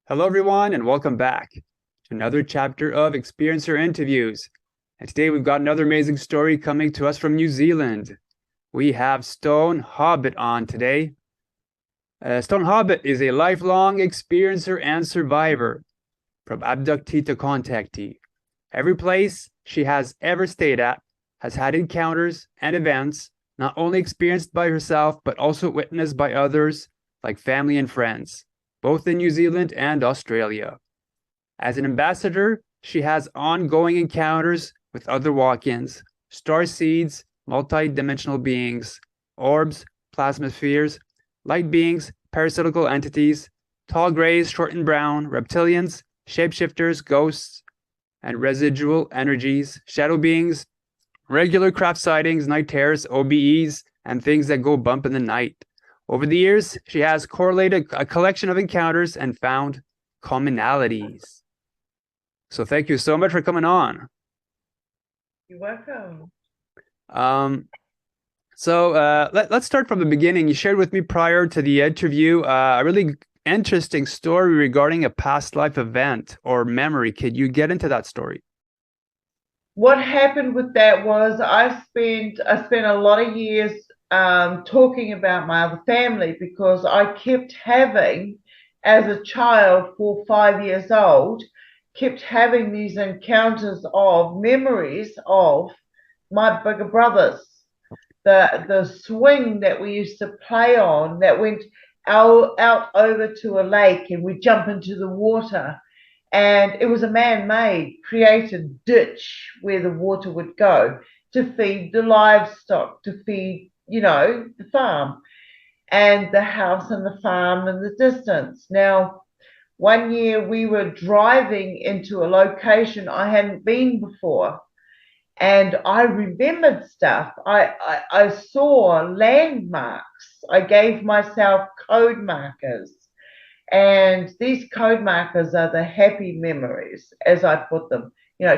Hello, everyone, and welcome back to another chapter of Experiencer Interviews. And today we've got another amazing story coming to us from New Zealand. We have Stone Hobbit on today. Stone Hobbit is a lifelong experiencer and survivor, from abductee to contactee. Every place she has ever stayed at has had encounters and events not only experienced by herself, but also witnessed by others like family and friends, both in New Zealand and Australia. As an ambassador, she has ongoing encounters with other walk-ins, star seeds, multi-dimensional beings, orbs, plasma spheres, light beings, parasitical entities, tall grays, short and brown, reptilians, shapeshifters, ghosts, and residual energies, shadow beings, regular craft sightings, night terrors, OBEs, and things that go bump in the night. Over the years, she has correlated a collection of encounters and found commonalities. So thank you so much for coming on. You're welcome. Let's start from the beginning. You shared with me prior to the interview a really interesting story regarding a past life event or memory. Could you get into that story? What happened with that was I spent a lot of years talking about my other family because I kept having, as a child, 4 or 5 years old, kept having these encounters of memories of my bigger brothers. The swing that we used to play on that went out over to a lake and we'd jump into the water, and it was a man-made created ditch where the water would go to feed the livestock, to feed the farm, and the house and the farm in the distance. Now, one year we were driving into a location I hadn't been before, and I remembered stuff. I saw landmarks. I gave myself code markers, and these code markers are the happy memories, as I put them.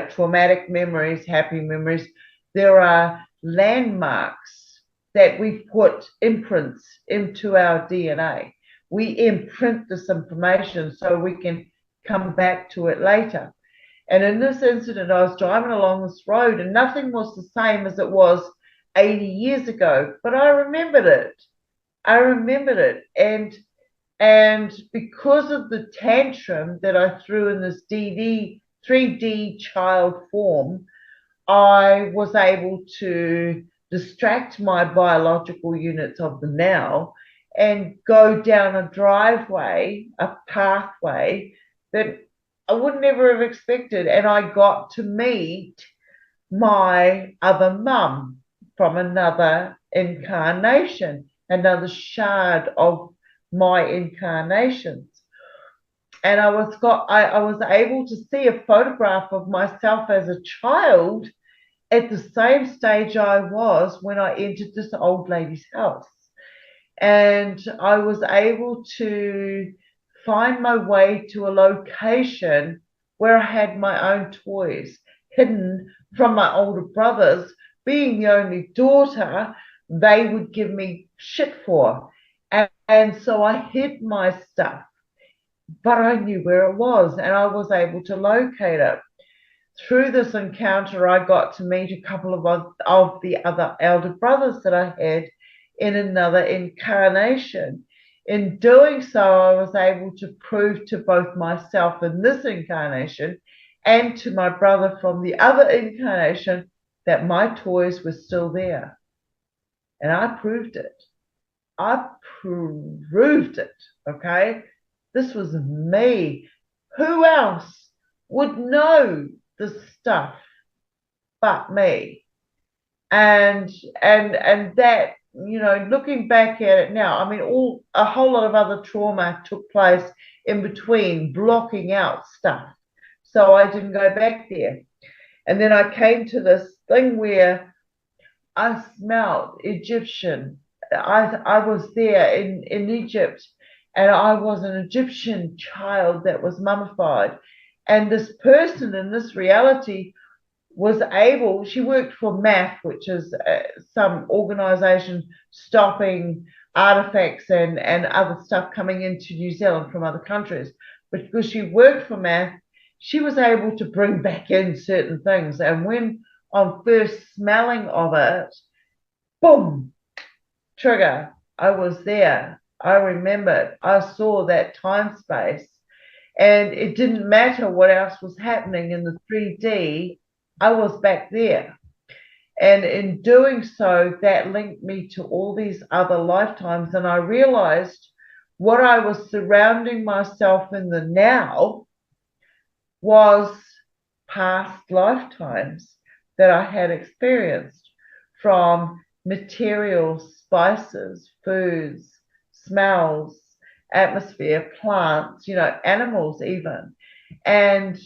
Traumatic memories, happy memories. There are landmarks that we put imprints into our DNA. We imprint this information so we can come back to it later. And in this incident, I was driving along this road and nothing was the same as it was 80 years ago, but I remembered it. I remembered it. And because of the tantrum that I threw in this 3D child form, I was able to distract my biological units of the now and go down a driveway, a pathway that I would never have expected. And I got to meet my other mum from another incarnation, another shard of my incarnations. And I was able to see a photograph of myself as a child at the same stage I was when I entered this old lady's house. And I was able to find my way to a location where I had my own toys hidden from my older brothers. Being the only daughter, they would give me shit for. And so I hid my stuff, but I knew where it was and I was able to locate it. Through this encounter, I got to meet a couple of the other elder brothers that I had in another incarnation. In doing so, I was able to prove to both myself in this incarnation and to my brother from the other incarnation that my toys were still there. And I proved it. I proved it. Okay. This was me. Who else would know this stuff but me? And that, looking back at it now, I mean, a whole lot of other trauma took place in between, blocking out stuff. So I didn't go back there. And then I came to this thing where I smelled Egyptian. I was there in Egypt, and I was an Egyptian child that was mummified. And this person in this reality was able, she worked for MAF, which is some organization stopping artifacts and other stuff coming into New Zealand from other countries. But because she worked for math, she was able to bring back in certain things. And when on first smelling of it, boom, trigger, I was there. I remembered. I saw that time space. And it didn't matter what else was happening in the 3D, I was back there. And in doing so, that linked me to all these other lifetimes. And I realized what I was surrounding myself in the now was past lifetimes that I had experienced, from materials, spices, foods, smells, atmosphere, plants, animals even. And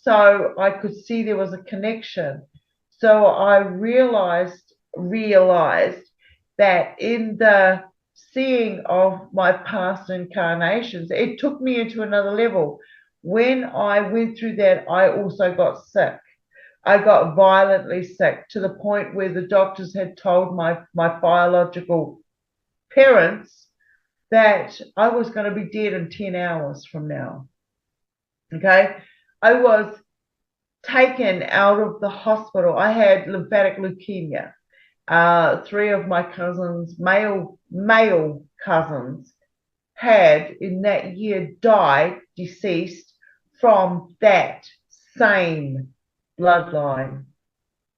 so I could see there was a connection. So I realized that in the seeing of my past incarnations, it took me into another level. When I went through that, I also got sick. I got violently sick, to the point where the doctors had told my biological parents that I was going to be dead in 10 hours from now. Okay. I was taken out of the hospital. I had lymphatic leukemia. Three of my cousins, male cousins, had in that year died, deceased from that same bloodline.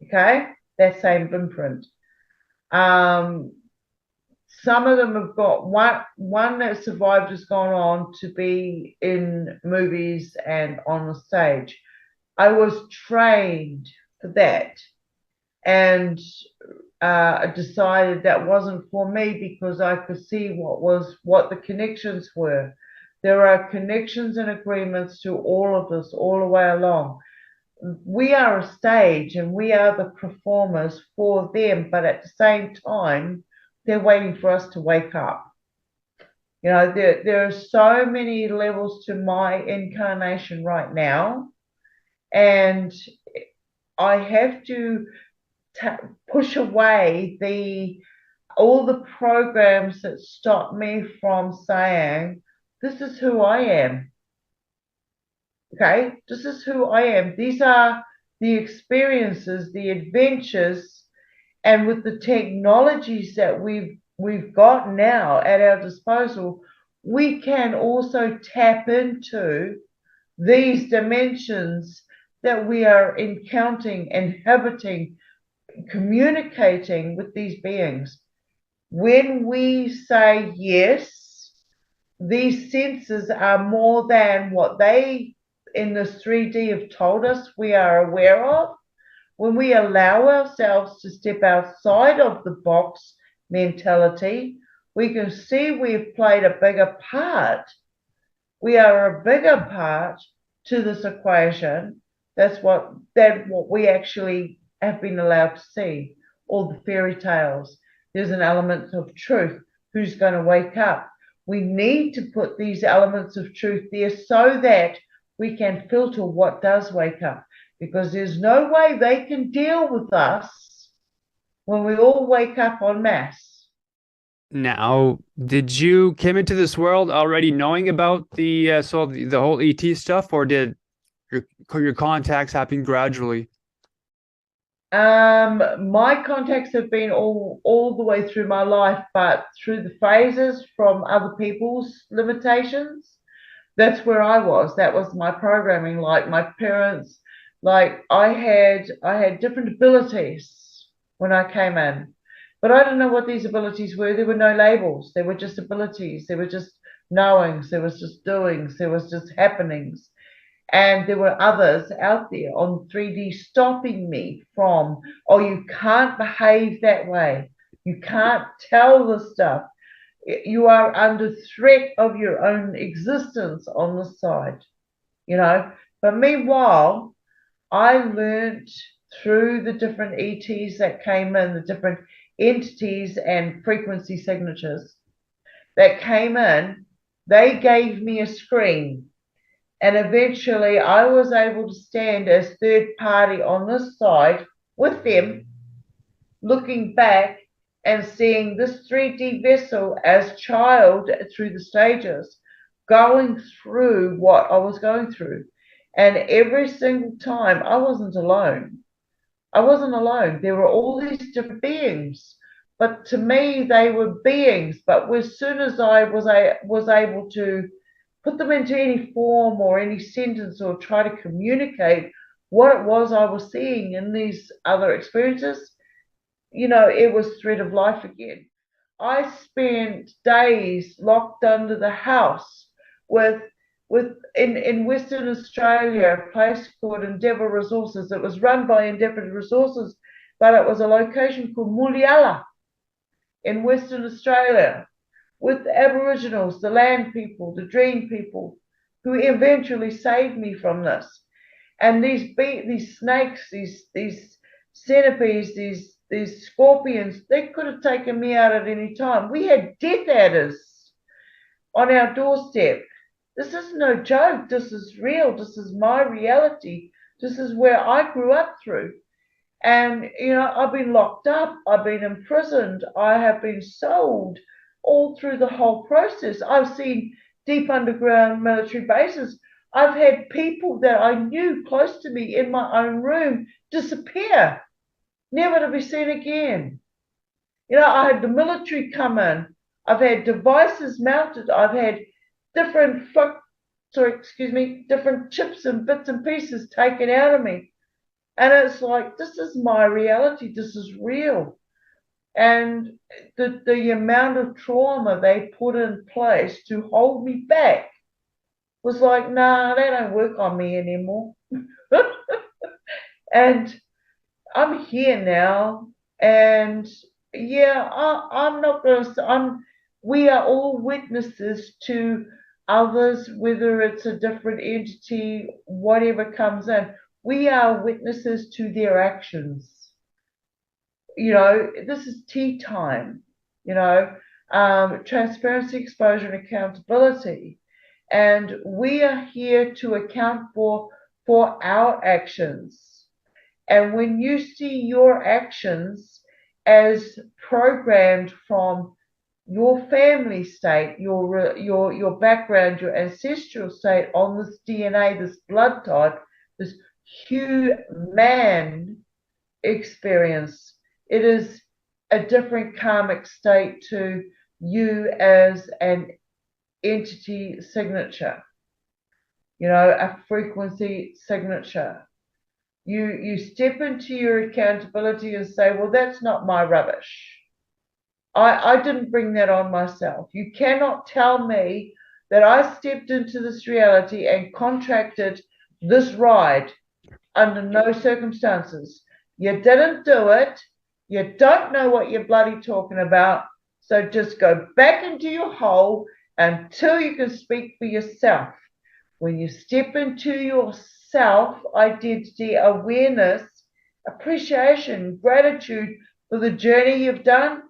Okay, that same imprint. Some of them have got one that survived has gone on to be in movies and on the stage. I was trained for that, and I decided that wasn't for me, because I could see what the connections were. There are connections and agreements to all of this all the way along. We are a stage and we are the performers for them, but at the same time, they're waiting for us to wake up. There are so many levels to my incarnation right now, and I have to push away all the programs that stop me from saying, this is who I am. Okay, this is who I am. These are the experiences, the adventures, and with the technologies that we've got now at our disposal, we can also tap into these dimensions that we are encountering, inhabiting, communicating with these beings. When we say yes, these senses are more than what they in this 3D have told us we are aware of. When we allow ourselves to step outside of the box mentality, we can see we've played a bigger part. We are a bigger part to this equation. That's what we actually have been allowed to see. All the fairy tales. There's an element of truth. Who's going to wake up? We need to put these elements of truth there so that we can filter what does wake up, because there's no way they can deal with us when we all wake up en masse. Now, did you came into this world already knowing about the whole ET stuff, or did your contacts happen gradually? My contacts have been all the way through my life, but through the phases from other people's limitations. That's where I was. That was my programming. Like my parents, like I had different abilities when I came in, but I didn't know what these abilities were. There were no labels. They were just abilities. There were just knowings. There was just doings. There was just happenings. And there were others out there on 3D stopping me from, oh, you can't behave that way. You can't tell this stuff. You are under threat of your own existence on the side, But meanwhile, I learned through the different ETs that came in, the different entities and frequency signatures that came in, they gave me a screen. And eventually I was able to stand as third party on this side with them, looking back and seeing this 3D vessel as child through the stages, going through what I was going through. And every single time I wasn't alone. I wasn't alone. There were all these different beings. But to me, they were beings. But as soon as I was able to put them into any form or any sentence or try to communicate what it was I was seeing in these other experiences, it was thread of life again. I spent days locked under the house with in Western Australia, a place called Endeavour Resources. It was run by Endeavour Resources, but it was a location called Muliala in Western Australia with the Aboriginals, the land people, the dream people, who eventually saved me from this. And these snakes, these centipedes, these scorpions, they could have taken me out at any time. We had death adders on our doorstep. This is no joke. This is real. This is my reality. This is where I grew up through. And, I've been locked up. I've been imprisoned. I have been sold all through the whole process. I've seen deep underground military bases. I've had people that I knew close to me in my own room disappear, never to be seen again. I had the military come in. I've had devices mounted. I've had different different chips and bits and pieces taken out of me. And it's like, this is my reality. This is real. And the amount of trauma they put in place to hold me back was like, nah, they don't work on me anymore. And I'm here now. And yeah, I'm not going to, we are all witnesses to others, whether it's a different entity, whatever comes in. We are witnesses to their actions. This is tea time, transparency, exposure, and accountability. And we are here to account for our actions. And when you see your actions as programmed from your family state, your background, your ancestral state on this DNA, this blood type, this human experience, it is a different karmic state to you as an entity signature, a frequency signature. You step into your accountability and say, well, that's not my rubbish. I didn't bring that on myself. You cannot tell me that I stepped into this reality and contracted this ride under no circumstances. You didn't do it. You don't know what you're bloody talking about. So just go back into your hole until you can speak for yourself. When you step into your self-identity, awareness, appreciation, gratitude for the journey you've done,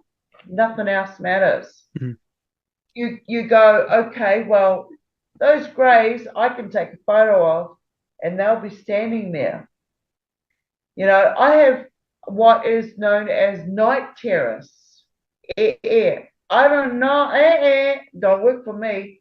nothing else matters. Mm-hmm. You go, okay, well, those graves I can take a photo of and they'll be standing there. I have what is known as night terrors. I don't know, don't work for me.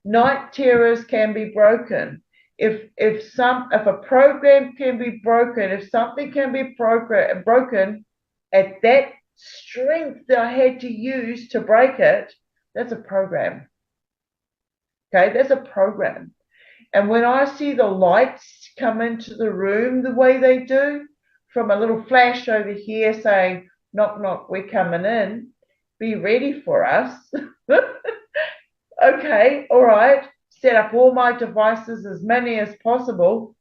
Night terrors can be broken. If a program can be broken, if something can be broken at that strength that I had to use to break it, that's a program. Okay, that's a program. And when I see the lights come into the room the way they do, from a little flash over here saying, knock, knock, we're coming in, be ready for us. Okay, all right, set up all my devices, as many as possible.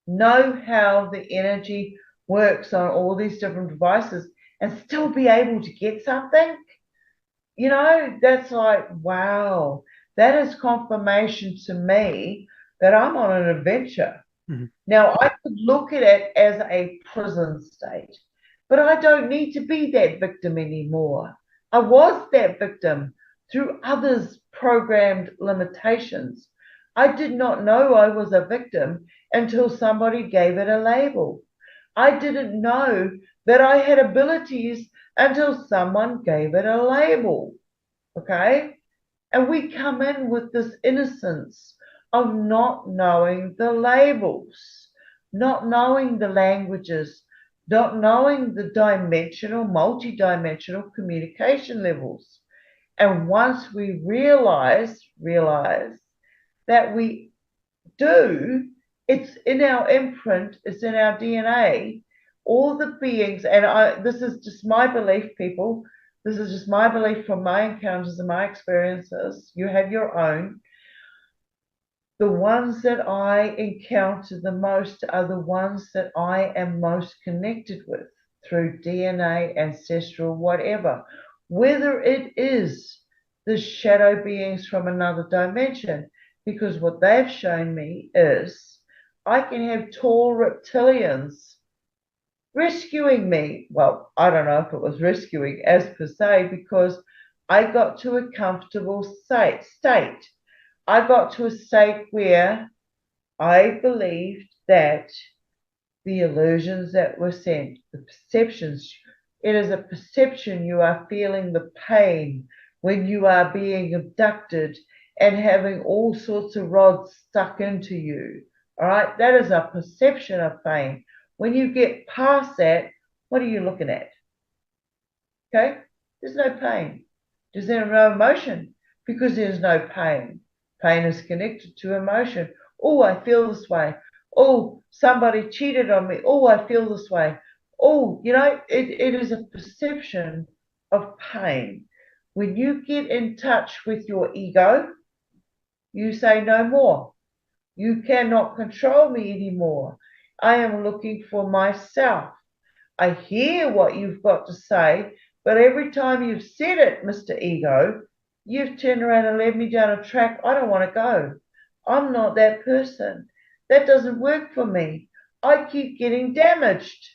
Know how the energy works on all these different devices and still be able to get something. That's like, wow, that is confirmation to me that I'm on an adventure. Mm-hmm. Now, I could look at it as a prison state, but I don't need to be that victim anymore. I was that victim through others' programmed limitations. I did not know I was a victim until somebody gave it a label. I didn't know that I had abilities until someone gave it a label, okay? And we come in with this innocence of not knowing the labels, not knowing the languages, not knowing the multi-dimensional communication levels. And once we realize that we do, it's in our imprint, it's in our DNA. All the beings, and this is just my belief, people. This is just my belief from my encounters and my experiences. You have your own. The ones that I encounter the most are the ones that I am most connected with through DNA, ancestral, whatever. Whether it is the shadow beings from another dimension, because what they've shown me is I can have tall reptilians rescuing me. Well, I don't know if it was rescuing as per se, because I got to a comfortable state. I got to a state where I believed that the illusions that were sent, the perceptions, it is a perception. You are feeling the pain when you are being abducted and having all sorts of rods stuck into you. All right, that is a perception of pain. When you get past that, what are you looking at? Okay, there's no pain. There's no emotion because there's no pain. Pain is connected to emotion. Oh, I feel this way. Oh, somebody cheated on me. Oh, I feel this way. Oh, it is a perception of pain. When you get in touch with your ego, you say no more. You cannot control me anymore. I am looking for myself. I hear what you've got to say, but every time you've said it, Mr. Ego, you've turned around and led me down a track I don't want to go. I'm not that person. That doesn't work for me. I keep getting damaged.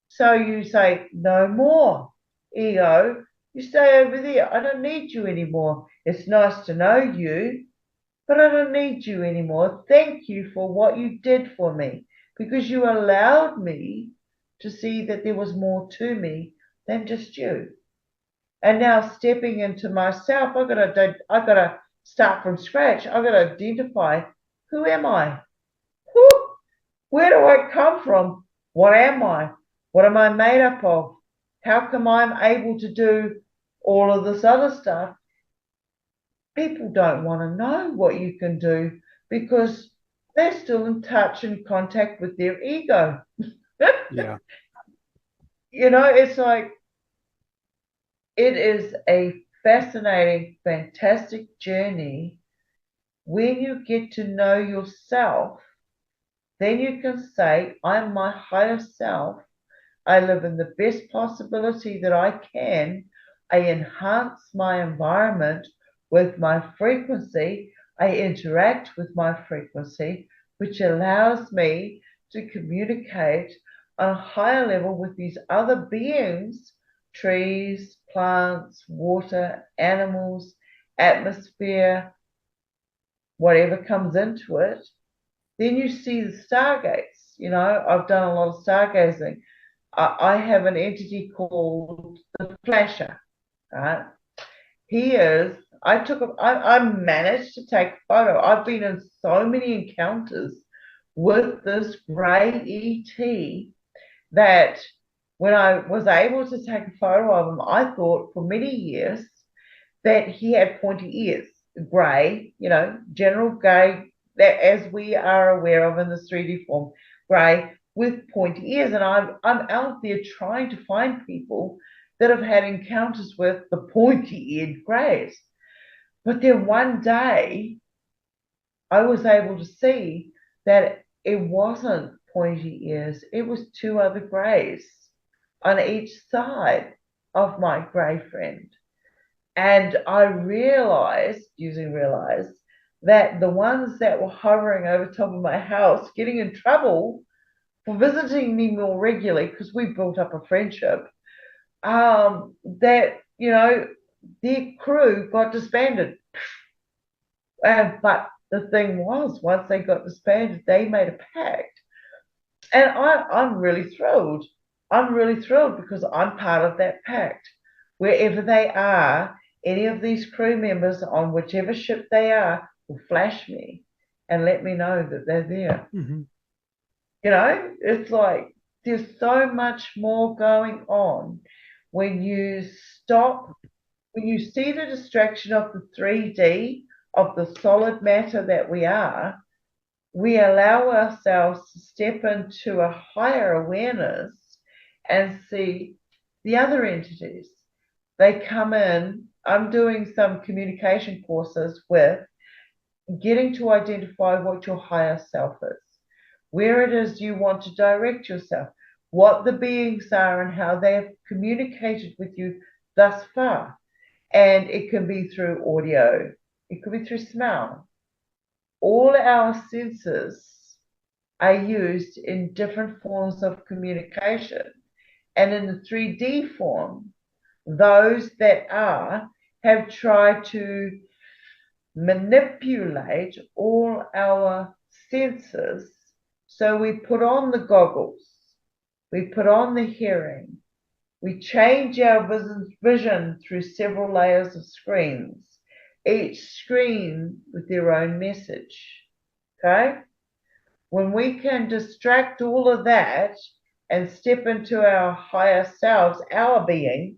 So you say, no more, Ego. You stay over there. I don't need you anymore. It's nice to know you, but I don't need you anymore. Thank you for what you did for me, because you allowed me to see that there was more to me than just you. And now stepping into myself, I gotta start from scratch. I gotta identify, who am I? Whew, where do I come from? What am I? What am I made up of? How come I'm able to do all of this other stuff? People don't want to know what you can do because they're still in touch and contact with their ego. Yeah. It's like, it is a fascinating, fantastic journey. When you get to know yourself, then you can say, I'm my higher self. I live in the best possibility that I can. I enhance my environment with my frequency. I interact with my frequency, which allows me to communicate on a higher level with these other beings, trees, plants, water, animals, atmosphere, whatever comes into it. Then you see the stargates. I've done a lot of stargazing. I have an entity called the Flasher, right? I managed to take a photo. I've been in so many encounters with this grey ET that when I was able to take a photo of him, I thought for many years that he had pointy ears, grey, general grey, that as we are aware of in the 3D form, grey with pointy ears. And I'm out there trying to find people that have had encounters with the pointy-eared greys. But then one day I was able to see that it wasn't pointy ears, it was two other greys on each side of my grey friend. And I realized that the ones that were hovering over top of my house, getting in trouble for visiting me more regularly, because we built up a friendship, that, their crew got disbanded. But the thing was, once they got disbanded, they made a pact. And I'm really thrilled. I'm really thrilled because I'm part of that pact. Wherever they are, any of these crew members on whichever ship they are will flash me and let me know that they're there. Mm-hmm. It's like there's so much more going on when you stop, when you see the distraction of the 3D, of the solid matter that we are, we allow ourselves to step into a higher awareness and see the other entities. They come in. I'm doing some communication courses with getting to identify what your higher self is, where it is you want to direct yourself, what the beings are, and how they have communicated with you thus far. And it can be through audio, it could be through smell. All our senses are used in different forms of communication. And in the 3D form, those that are have tried to manipulate all our senses. So we put on the goggles, we put on the hearing, we change our vision through several layers of screens, each screen with their own message. Okay? When we can distract all of that and step into our higher selves, our being,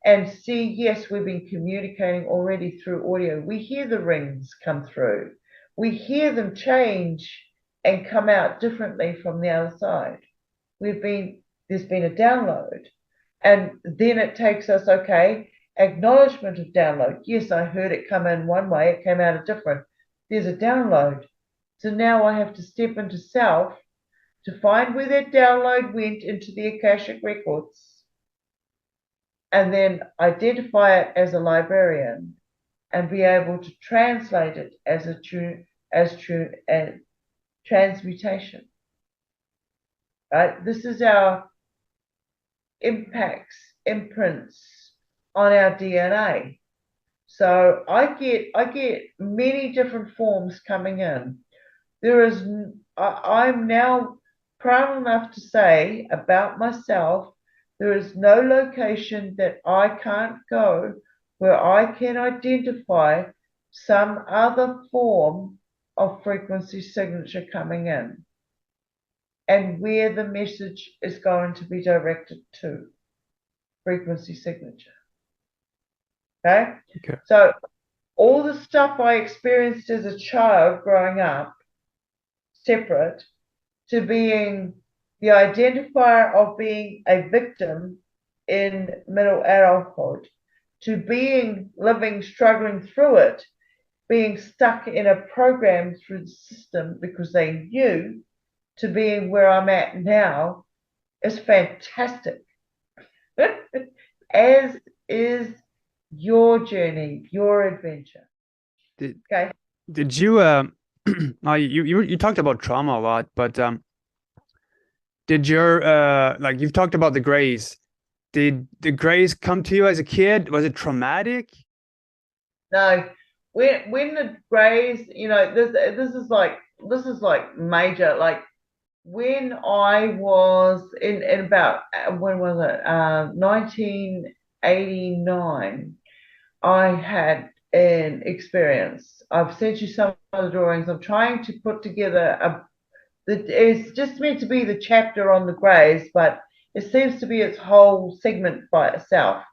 and see, yes, we've been communicating already through audio. We hear the rings come through. We hear them change and come out differently from the other side. There's been a download. And then it takes us, okay, acknowledgement of download. Yes, I heard it come in one way, it came out a different. There's a download. So now I have to step into self to find where that download went into the Akashic records and then identify it as a librarian and be able to translate it as transmutation. Right? This is our imprints on our DNA. So I get many different forms coming in. I'm now proud enough to say about myself, there is no location that I can't go where I can identify some other form of frequency signature coming in and where the message is going to be directed to frequency signature. Okay? So all the stuff I experienced as a child growing up, separate, to being the identifier of being a victim in middle adulthood, to living, struggling through it, being stuck in a program through the system because they knew, to being where I'm at now is fantastic. As is your journey, your adventure. Okay. Did you you talked about trauma a lot, but did your like you've talked about the grays. Did the grays come to you as a kid? Was it traumatic? No. When the grays, this is like major. Like when I was in about when was it? 1989. I had an experience. I've sent you some of the drawings. I'm trying to put together it's just meant to be the chapter on the greys, but it seems to be its whole segment by itself.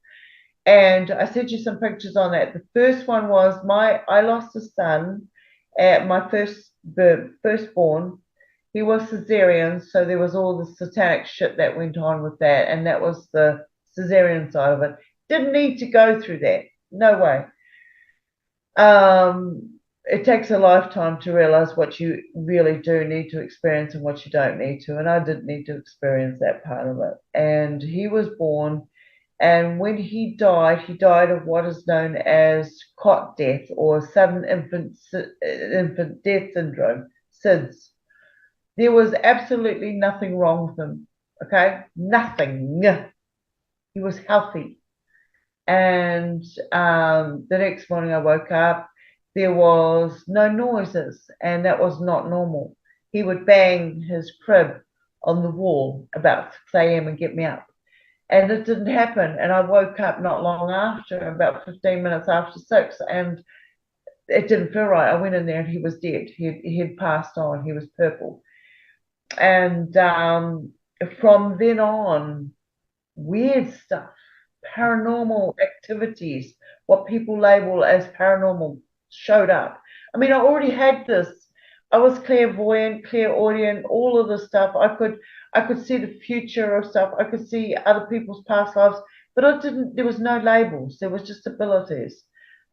And I sent you some pictures on that. The first one was I lost a son at my firstborn. He was cesarean, so there was all the satanic shit that went on with that, and that was the cesarean side of it. Didn't need to go through that. No way. It takes a lifetime to realize what you really do need to experience and what you don't need to. And I didn't need to experience that part of it. And he was born, and when he died of what is known as cot death or sudden infant death syndrome, SIDS. There was absolutely nothing wrong with him. Okay, nothing. He was healthy. And the next morning I woke up, there was no noises, and that was not normal. He would bang his crib on the wall about 6 a.m. and get me up. And it didn't happen. And I woke up not long after, about 15 minutes after 6, and it didn't feel right. I went in there and he was dead. He had passed on. He was purple. And from then on, weird stuff, paranormal activities, what people label as paranormal, showed up. I mean, I already had this. I was clairvoyant, clairaudient, all of this stuff. I could see the future of stuff. I could see other people's past lives, but I didn't. There was no labels. There was just abilities,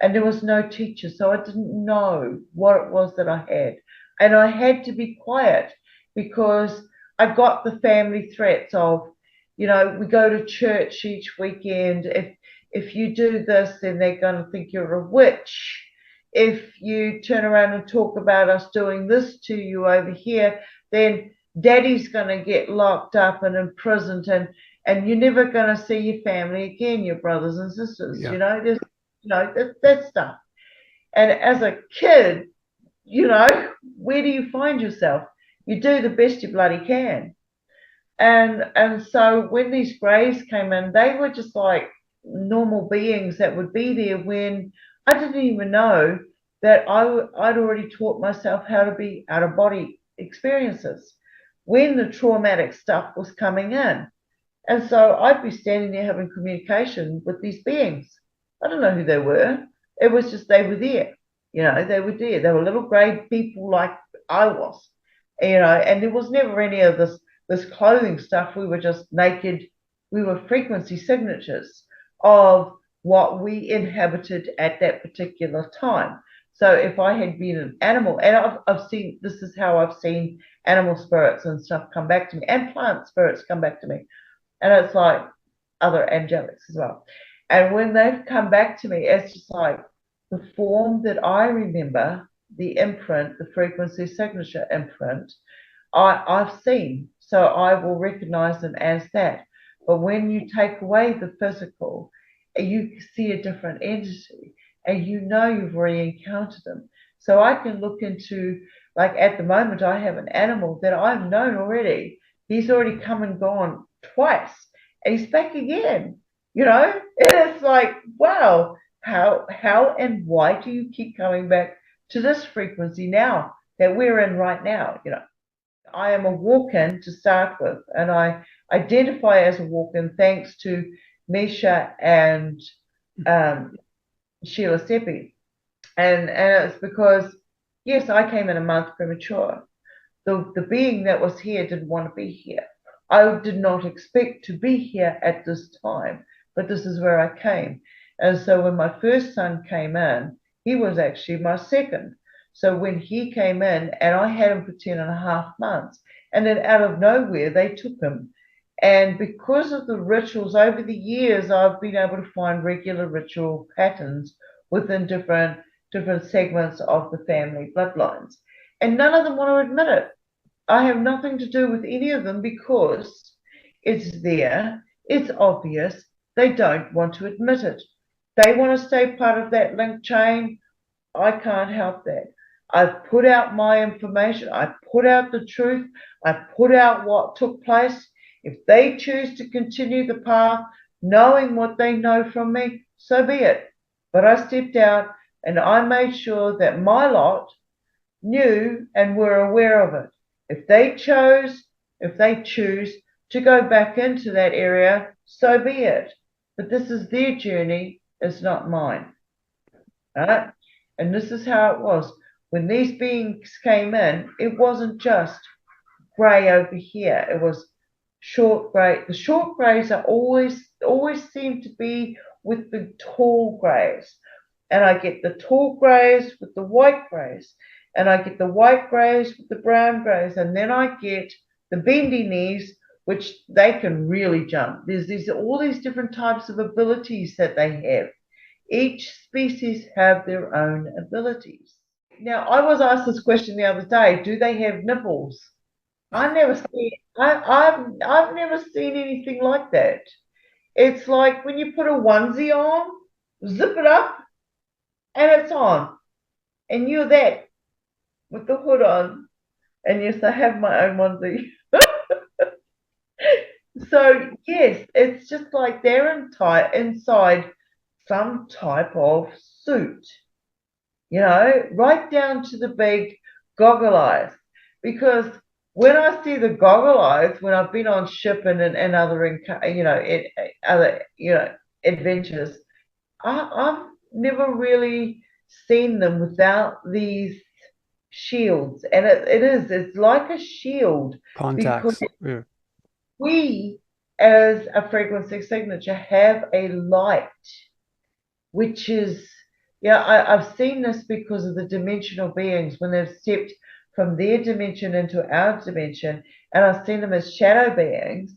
and there was no teacher, so I didn't know what it was that I had, and I had to be quiet because I got the family threats of, we go to church each weekend. If you do this, then they're going to think you're a witch. If you turn around and talk about us doing this to you over here, then daddy's going to get locked up and imprisoned, and you're never going to see your family again, your brothers and sisters. Yeah. There's, that stuff. And as a kid, where do you find yourself? You do the best you bloody can. And so when these greys came in, they were just like normal beings that would be there when I didn't even know that I'd already taught myself how to be out of body experiences when the traumatic stuff was coming in. And so I'd be standing there having communication with these beings. I don't know who they were. It was just they were there. They were there. They were little grey people like I was. And there was never any of this clothing stuff. We were just naked. We were frequency signatures of what we inhabited at that particular time. So if I had been an animal, and I've seen, this is how I've seen animal spirits and stuff come back to me, and plant spirits come back to me. And it's like other angelics as well. And when they've come back to me, it's just like the form that I remember, the imprint, the frequency signature imprint, I've seen. So I will recognize them as that. But when you take away the physical, you see a different entity, and you've already encountered them. So I can look into, like at the moment, I have an animal that I've known already. He's already come and gone twice, and he's back again. And it's like, wow, how and why do you keep coming back to this frequency now that we're in right now? I am a walk-in to start with, and I identify as a walk-in thanks to Misha and Sheila Seppi. And it's because, yes, I came in a month premature. The being that was here didn't want to be here. I did not expect to be here at this time, but this is where I came. And so when my first son came in, he was actually my second. So when he came in, and I had him for 10.5 months, and then out of nowhere, they took him. And because of the rituals over the years, I've been able to find regular ritual patterns within different segments of the family bloodlines. And none of them want to admit it. I have nothing to do with any of them because it's there, it's obvious. They don't want to admit it. They want to stay part of that link chain. I can't help that. I've put out my information. I put out the truth. I put out what took place. If they choose to continue the path, knowing what they know from me, so be it. But I stepped out and I made sure that my lot knew and were aware of it. If they choose to go back into that area, so be it. But this is their journey, it's not mine. Right? And this is how it was. When these beings came in, it wasn't just grey over here. It was short grey. The short greys are always seem to be with the tall greys. And I get the tall greys with the white greys. And I get the white greys with the brown greys. And then I get the bendy knees, which they can really jump. There's all these different types of abilities that they have. Each species have their own abilities. Now, I was asked this question the other day: do they have nipples? I've never seen anything like that. It's like when you put a onesie on, zip it up, and it's on, and you're that with the hood on, and yes, I have my own onesie. So yes, it's just like they're inside some type of suit, right down to the big goggle eyes. Because when I see the goggle eyes, when I've been on ship and other, other, adventures, I've never really seen them without these shields. And it's like a shield because Contacts. Yeah. we, as a frequency signature, have a light which is, I've seen this because of the dimensional beings when they've stepped from their dimension into our dimension, and I've seen them as shadow beings.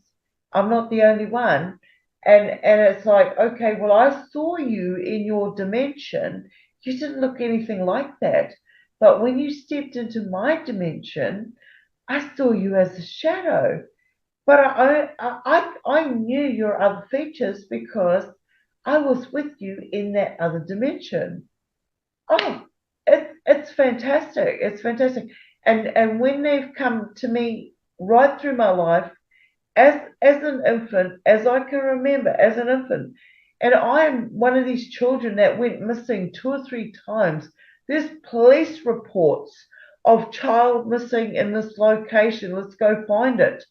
I'm not the only one. And it's like, okay, well, I saw you in your dimension. You didn't look anything like that. But when you stepped into my dimension, I saw you as a shadow. But I knew your other features because I was with you in that other dimension. Oh, it's fantastic. It's fantastic. And when they've come to me right through my life as an infant, as I can remember, as an infant, and I'm one of these children that went missing 2 or 3 times. There's police reports of child missing in this location. Let's go find it.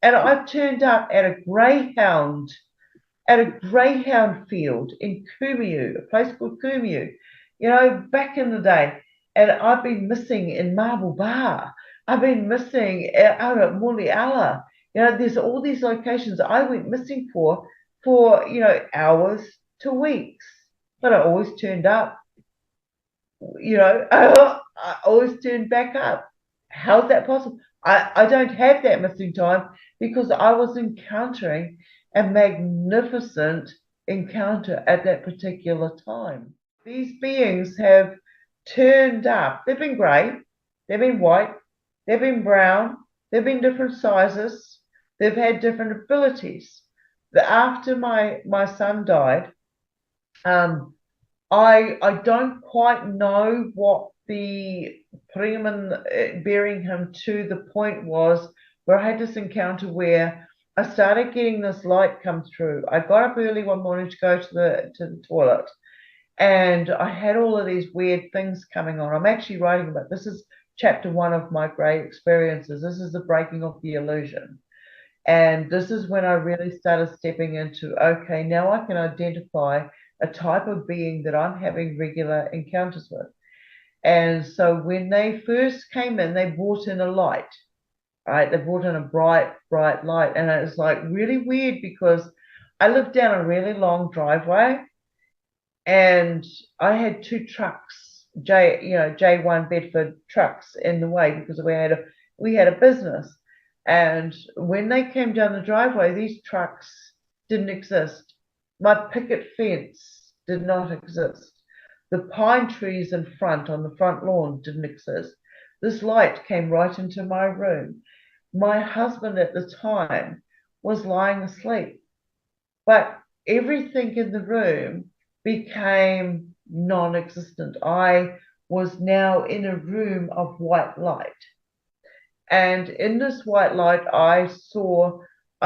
And I turned up at a greyhound field in Kumiu, a place called Kumiu, back in the day. And I've been missing in Marble Bar. I've been missing out at Muliala. There's all these locations I went missing for hours to weeks. But I always turned up, I always turned back up. How's that possible? I don't have that missing time because I was encountering a magnificent encounter at that particular time. These beings have turned up. They've been grey, they've been white, they've been brown, they've been different sizes, they've had different abilities. After my son died, I don't quite know what the Freeman bearing him to the point was where I had this encounter where I started getting this light come through. I got up early one morning to go to the toilet, and I had all of these weird things coming on. I'm actually writing about this is chapter 1 of my great experiences. This is the breaking of the illusion. And this is when I really started stepping into, okay, now I can identify a type of being that I'm having regular encounters with. And so when they first came in, they brought in a light, right? They brought in a bright, bright light. And it was like really weird because I lived down a really long driveway and I had 2 trucks, J1 Bedford trucks in the way because we had a business. And when they came down the driveway, these trucks didn't exist. My picket fence did not exist. The pine trees in front on the front lawn didn't exist. This light came right into my room. My husband at the time was lying asleep, but everything in the room became non-existent. I was now in a room of white light. And in this white light, I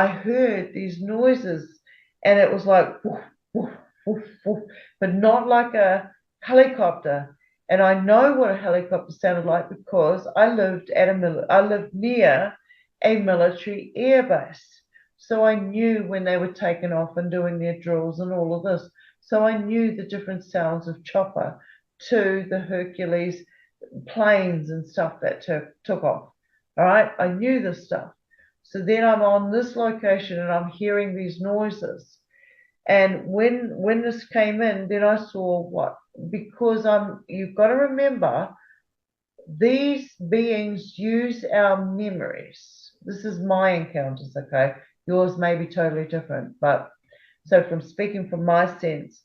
heard these noises, and it was like, woof, woof, woof, woof, but not like a helicopter. And I know what a helicopter sounded like because I lived near a military airbase. So I knew when they were taking off and doing their drills and all of this. So I knew the different sounds of chopper to the Hercules planes and stuff that took off. All right, I knew this stuff. So then I'm on this location and I'm hearing these noises. And when this came in, then I saw what? Because you've got to remember, these beings use our memories. This is my encounters, okay? Yours may be totally different, but so from speaking from my sense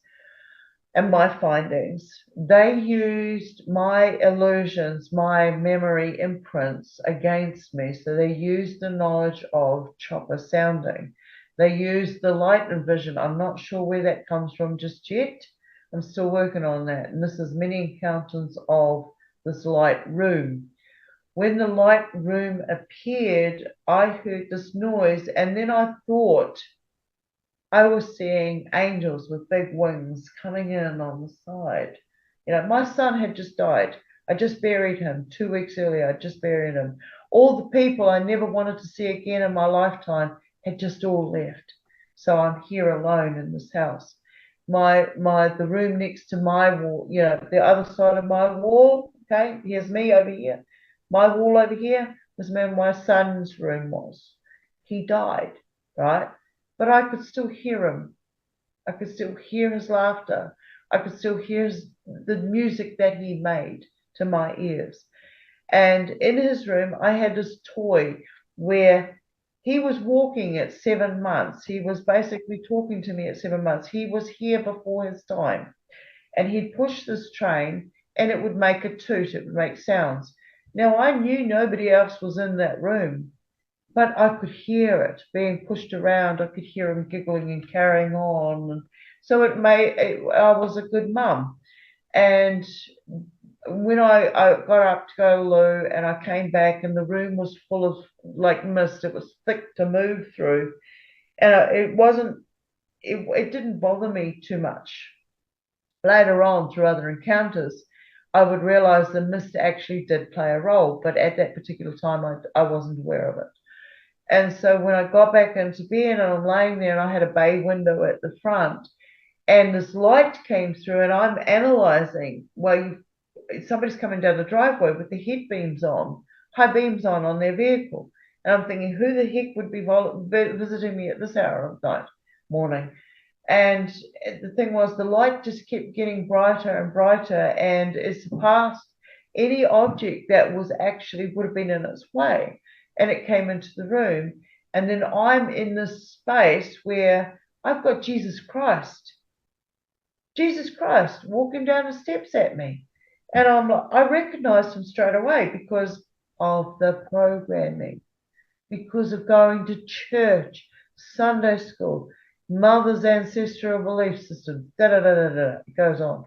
and my findings, they used my illusions, my memory imprints against me. So they used the knowledge of chopper sounding. They used the light and vision. I'm not sure where that comes from just yet. I'm still working on that. And this is many encounters of this light room. When the light room appeared, I heard this noise, and then I thought I was seeing angels with big wings coming in on the side. My son had just died. I just buried him 2 weeks earlier. I just buried him. All the people I never wanted to see again in my lifetime had just all left. So I'm here alone in this house. The room next to my wall, the other side of my wall. Okay, here's me over here. My wall over here was where my son's room was. He died, right? But I could still hear him. I could still hear his laughter. I could still hear the music that he made to my ears. And in his room, I had this toy where he was walking at 7 months. He was basically talking to me at 7 months. He was here before his time. And he'd push this train and it would make a toot, it would make sounds. Now, I knew nobody else was in that room, but I could hear it being pushed around. I could hear him giggling and carrying on. And so I was a good mum. And when I got up to go to the loo and I came back and the room was full of like mist, it was thick to move through. And it didn't bother me too much. Later on, through other encounters, I would realize the mist actually did play a role, but at that particular time, I wasn't aware of it. And so when I got back into bed and I'm laying there and I had a bay window at the front and this light came through and I'm analyzing, well, somebody's coming down the driveway with the high beams on their vehicle. And I'm thinking, who the heck would be visiting me at this hour of night, morning? And the thing was, the light just kept getting brighter and brighter and it surpassed any object that would have been in its way. And it came into the room. And then I'm in this space where I've got Jesus Christ walking down the steps at me. And I recognized him straight away because of the programming, because of going to church, Sunday school, mother's ancestral belief system, it goes on.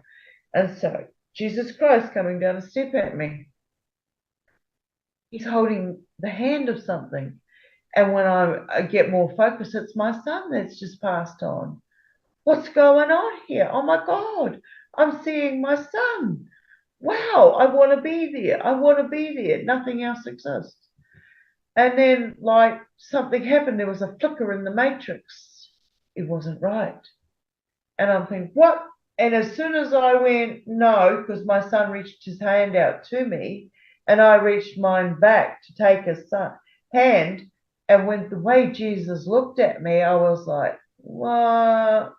And so Jesus Christ coming down a step at me. He's holding the hand of something. And when I get more focused, it's my son that's just passed on. What's going on here? Oh my God, I'm seeing my son. Wow, I want to be there. I want to be there. Nothing else exists. And then, like, something happened. There was a flicker in the matrix. It wasn't right. And I'm thinking, what? And as soon as I went, no, because my son reached his hand out to me, and I reached mine back to take his hand. And when the way Jesus looked at me, I was like, what?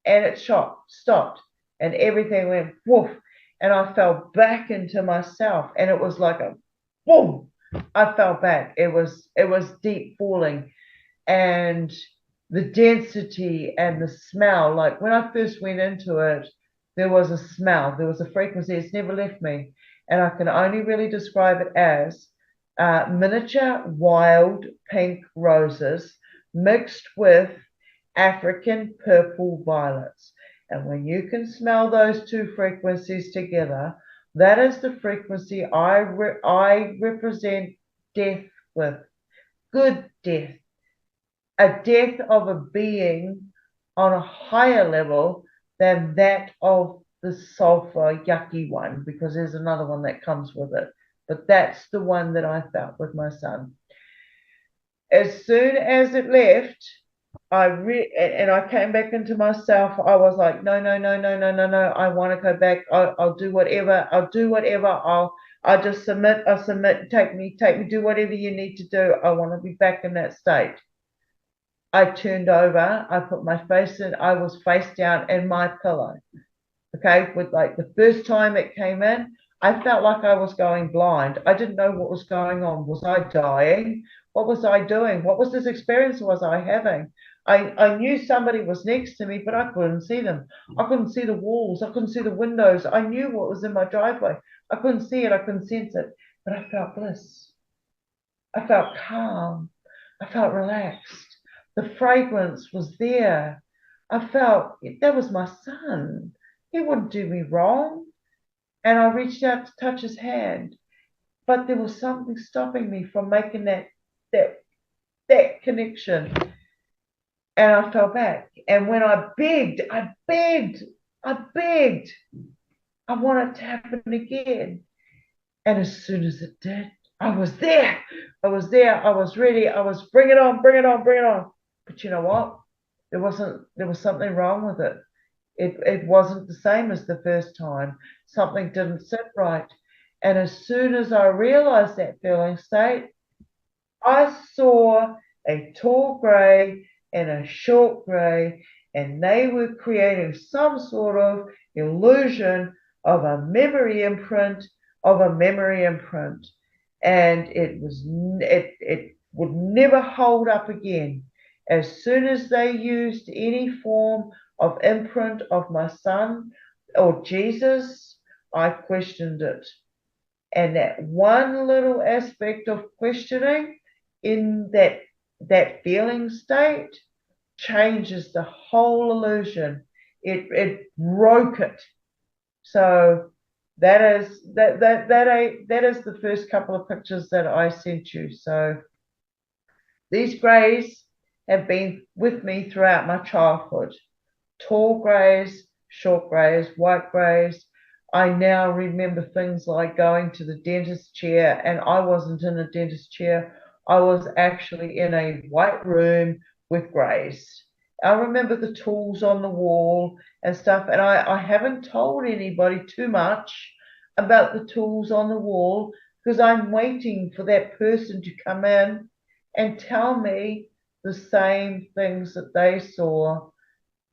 And it stopped, and everything went woof. And I fell back into myself, and it was like a boom. I fell back. It was deep falling, and the density and the smell. Like when I first went into it, there was a smell, there was a frequency. It's never left me, and I can only really describe it as miniature wild pink roses mixed with African purple violets. And when you can smell those two frequencies together, that is the frequency I represent death with. Good death. A death of a being on a higher level than that of the sulfur yucky one, because there's another one that comes with it. But that's the one that I felt with my son. As soon as it left, and I came back into myself. I was like, no. I want to go back. I'll do whatever. I'll just submit. I'll submit. Take me. Do whatever you need to do. I want to be back in that state. I turned over. I put my face in. I was face down in my pillow. Okay, with like the first time it came in, I felt like I was going blind. I didn't know what was going on. Was I dying? What was I doing? What was this experience was I having? I knew somebody was next to me, but I couldn't see them. I couldn't see the walls. I couldn't see the windows. I knew what was in my driveway. I couldn't see it. I couldn't sense it, but I felt bliss. I felt calm. I felt relaxed. The fragrance was there. I felt that was my son. He wouldn't do me wrong. And I reached out to touch his hand. but there was something stopping me from making that connection. And I fell back. And when I begged, I want it to happen again. And as soon as it did, I was there. I was there. I was ready. I was bring it on, bring it on, bring it on. But you know what? There was something wrong with it. It wasn't the same as the first time. Something didn't sit right. And as soon as I realized that feeling state, I saw a tall grey and a short grey, and they were creating some sort of illusion of a memory imprint of a memory imprint. And it would never hold up again. As soon as they used any form of imprint of my son or Jesus, I questioned it. And that one little aspect of questioning in that feeling state changes the whole illusion. It broke it. So that is the first couple of pictures that I sent you. So these greys have been with me throughout my childhood. Tall greys, short greys, white greys. I now remember things like going to the dentist chair, and I wasn't in a dentist chair. I was actually in a white room with greys. I remember the tools on the wall and stuff, and I haven't told anybody too much about the tools on the wall because I'm waiting for that person to come in and tell me the same things that they saw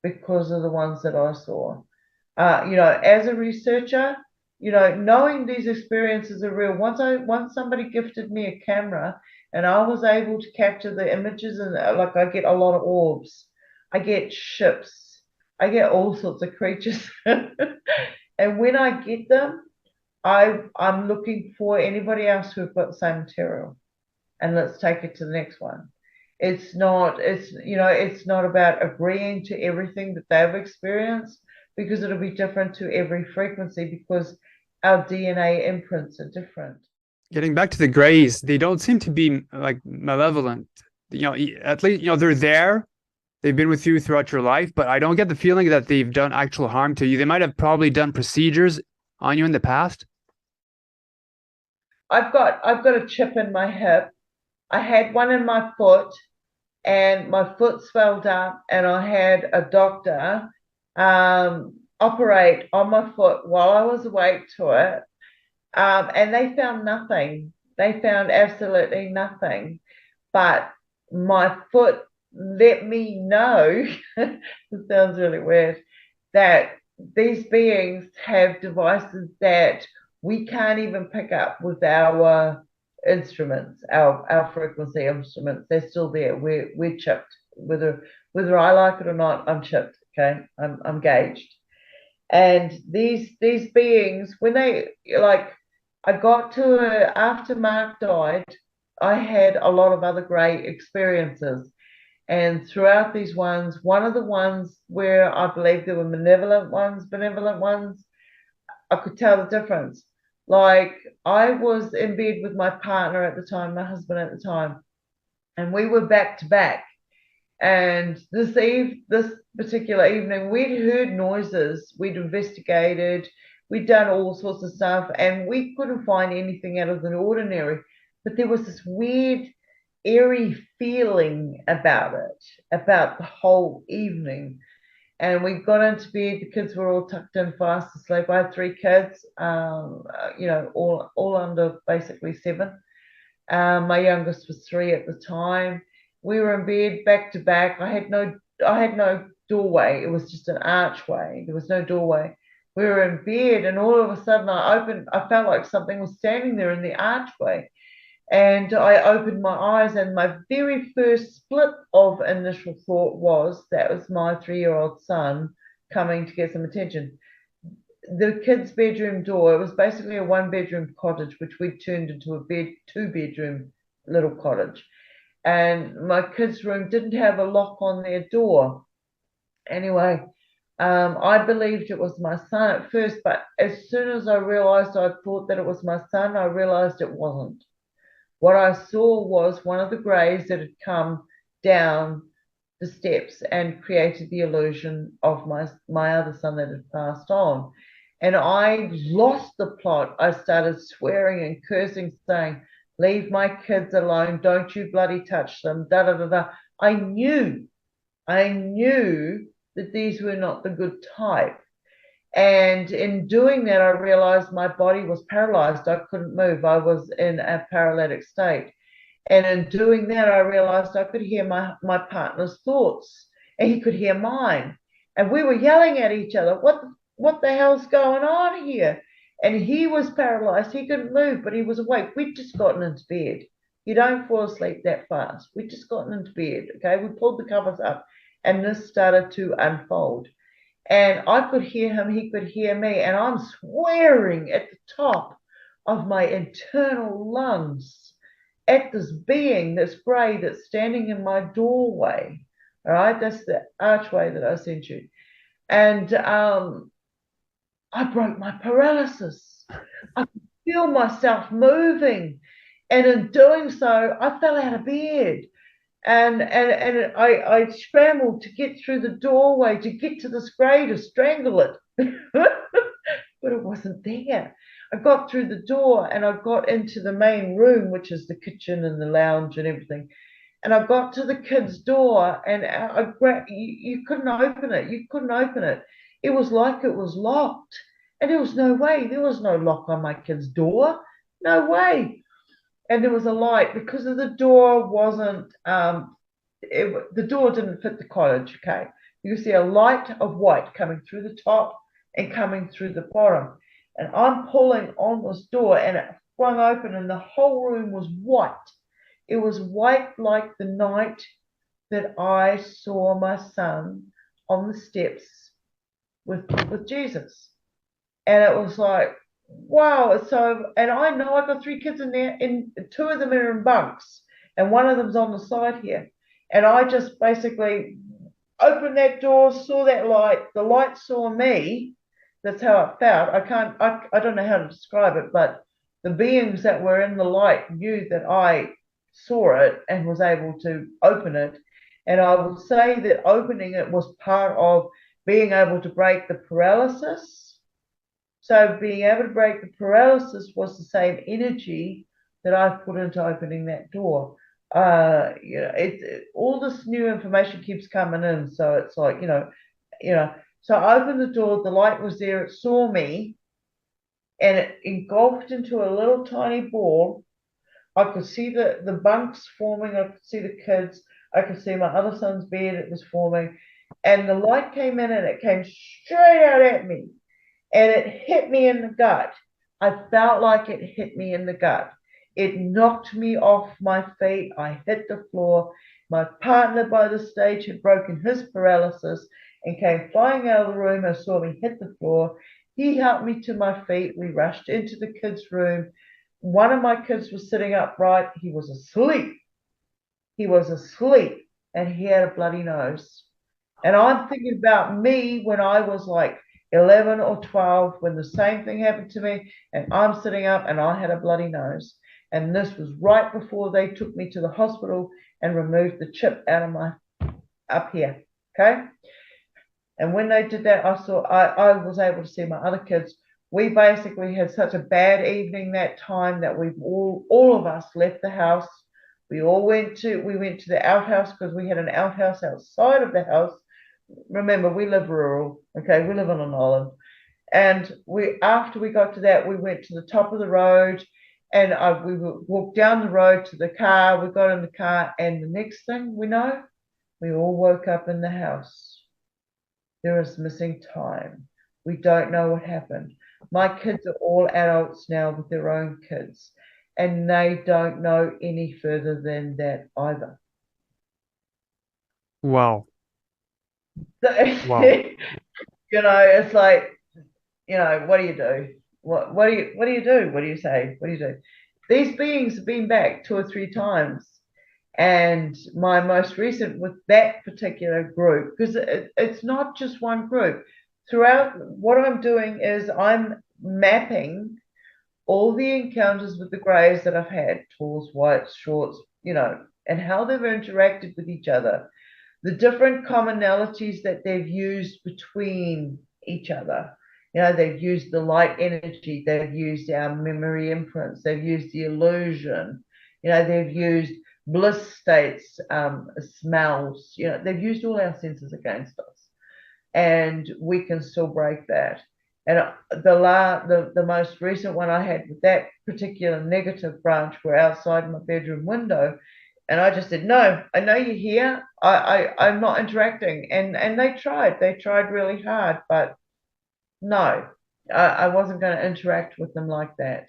because of the ones that I saw. As a researcher, knowing these experiences are real. Once somebody gifted me a camera, and I was able to capture the images, and like I get a lot of orbs, I get ships, I get all sorts of creatures, and when I get them, I'm looking for anybody else who've got the same material, and let's take it to the next one. It's not about agreeing to everything that they've experienced because it'll be different to every frequency because our DNA imprints are different. Getting back to the Greys, they don't seem to be like malevolent. At least, they're there. They've been with you throughout your life, but I don't get the feeling that they've done actual harm to you. They might have probably done procedures on you in the past. I've got a chip in my hip. I had one in my foot, and my foot swelled up, and I had a doctor operate on my foot while I was awake to it, and they found nothing. They found absolutely nothing, but my foot let me know. It sounds really weird that these beings have devices that we can't even pick up with our instruments, our frequency instruments. They're still there. We're chipped. Whether I like it or not, I'm chipped. Okay, I'm gauged. And these beings, when they like, I got to after Mark died, I had a lot of other great experiences. And throughout these ones, one of the ones where I believe there were benevolent ones, I could tell the difference. Like I was in bed with my partner at the time, my husband at the time, and we were back to back. And this particular evening, we'd heard noises, we'd investigated, we'd done all sorts of stuff, and we couldn't find anything out of the ordinary. But there was this weird, eerie feeling about it, about the whole evening. And we got into bed. The kids were all tucked in fast asleep. I had three kids, all under basically 7. My youngest was 3 at the time. We were in bed back to back. I had no doorway. It was just an archway. There was no doorway. We were in bed, and all of a sudden I felt like something was standing there in the archway. And I opened my eyes, and my very first split of initial thought was that was my 3-year-old son coming to get some attention. The kids' bedroom door, it was basically a 1-bedroom cottage, which we turned into a 2-bedroom little cottage. And my kids' room didn't have a lock on their door. Anyway, I believed it was my son at first, but as soon as I realized I thought that it was my son, I realized it wasn't. What I saw was one of the greys that had come down the steps and created the illusion of my other son that had passed on. And I lost the plot. I started swearing and cursing, saying, "Leave my kids alone. Don't you bloody touch them." Da da da da. I knew that these were not the good type. And in doing that, I realized my body was paralyzed. I couldn't move. I was in a paralytic state. And in doing that, I realized I could hear my partner's thoughts and he could hear mine. And we were yelling at each other, what the hell's going on here? And he was paralyzed. He couldn't move, but he was awake. We'd just gotten into bed. You don't fall asleep that fast. We'd just gotten into bed. Okay. We pulled the covers up and this started to unfold. And I could hear him, he could hear me, and I'm swearing at the top of my internal lungs at this being, this grey that's standing in my doorway. All right, that's the archway that I sent you. And I broke my paralysis. I could feel myself moving. And in doing so, I fell out of bed. And I scrambled to get through the doorway to get to this grey to strangle it. But it wasn't there. I got through the door and I got into the main room, which is the kitchen and the lounge and everything. And I got to the kid's door and you couldn't open it. You couldn't open it. It was like it was locked. And there was no way. There was no lock on my kid's door. No way. And there was a light because the door wasn't the door didn't fit the cottage. Okay, you see a light of white coming through the top and coming through the bottom, and I'm pulling on this door and it flung open and the whole room was white. It was white like the night that I saw my son on the steps with Jesus. And it was like, wow. So, and I know I got three kids in there, and two of them are in bunks, and one of them's on the side here. And I just basically opened that door, saw that light. The light saw me. That's how it felt. I don't know how to describe it, but the beings that were in the light knew that I saw it and was able to open it. And I would say that opening it was part of being able to break the paralysis. So being able to break the paralysis was the same energy that I put into opening that door. All this new information keeps coming in, so it's like So I opened the door. The light was there. It saw me, and it engulfed into a little tiny ball. I could see the bunks forming. I could see the kids. I could see my other son's bed. It was forming, and the light came in, and it came straight out at me and it hit me in the gut. I felt like it hit me in the gut. It knocked me off my feet. I hit the floor. My partner by the stage had broken his paralysis and came flying out of the room and saw me hit the floor. He helped me to my feet. We rushed into the kids' room. One of my kids was sitting upright. He was asleep. He was asleep and he had a bloody nose. And I'm thinking about me when I was like 11 or 12 when the same thing happened to me and I'm sitting up and I had a bloody nose. And this was right before they took me to the hospital and removed the chip out of my up here. Okay. And when they did that, I was able to see my other kids. We basically had such a bad evening that time that we all of us left the house. We went to the outhouse because we had an outhouse outside of the house. Remember, we live rural. Okay, we live on an island. And after we got to that, we went to the top of the road and we walked down the road to the car. We got in the car, and the next thing we know, we all woke up in the house. There is missing time. We don't know what happened. My kids are all adults now with their own kids, and they don't know any further than that either. Wow. So, Wow. it's like, what do you do? What do you do? What do you say? What do you do? These beings have been back 2 or 3 times, And my most recent with that particular group, because it's not just one group. Throughout, what I'm doing is I'm mapping all the encounters with the greys that I've had, talls, whites, shorts, and how they've interacted with each other, the different commonalities that they've used between each other. They've used the light energy, they've used our memory imprints, they've used the illusion, they've used bliss states, smells, they've used all our senses against us. And we can still break that. And the most recent one I had with that particular negative branch were outside my bedroom window. And I just said, no, I know you're here. I'm not interacting. And they tried really hard, but no, I wasn't going to interact with them like that.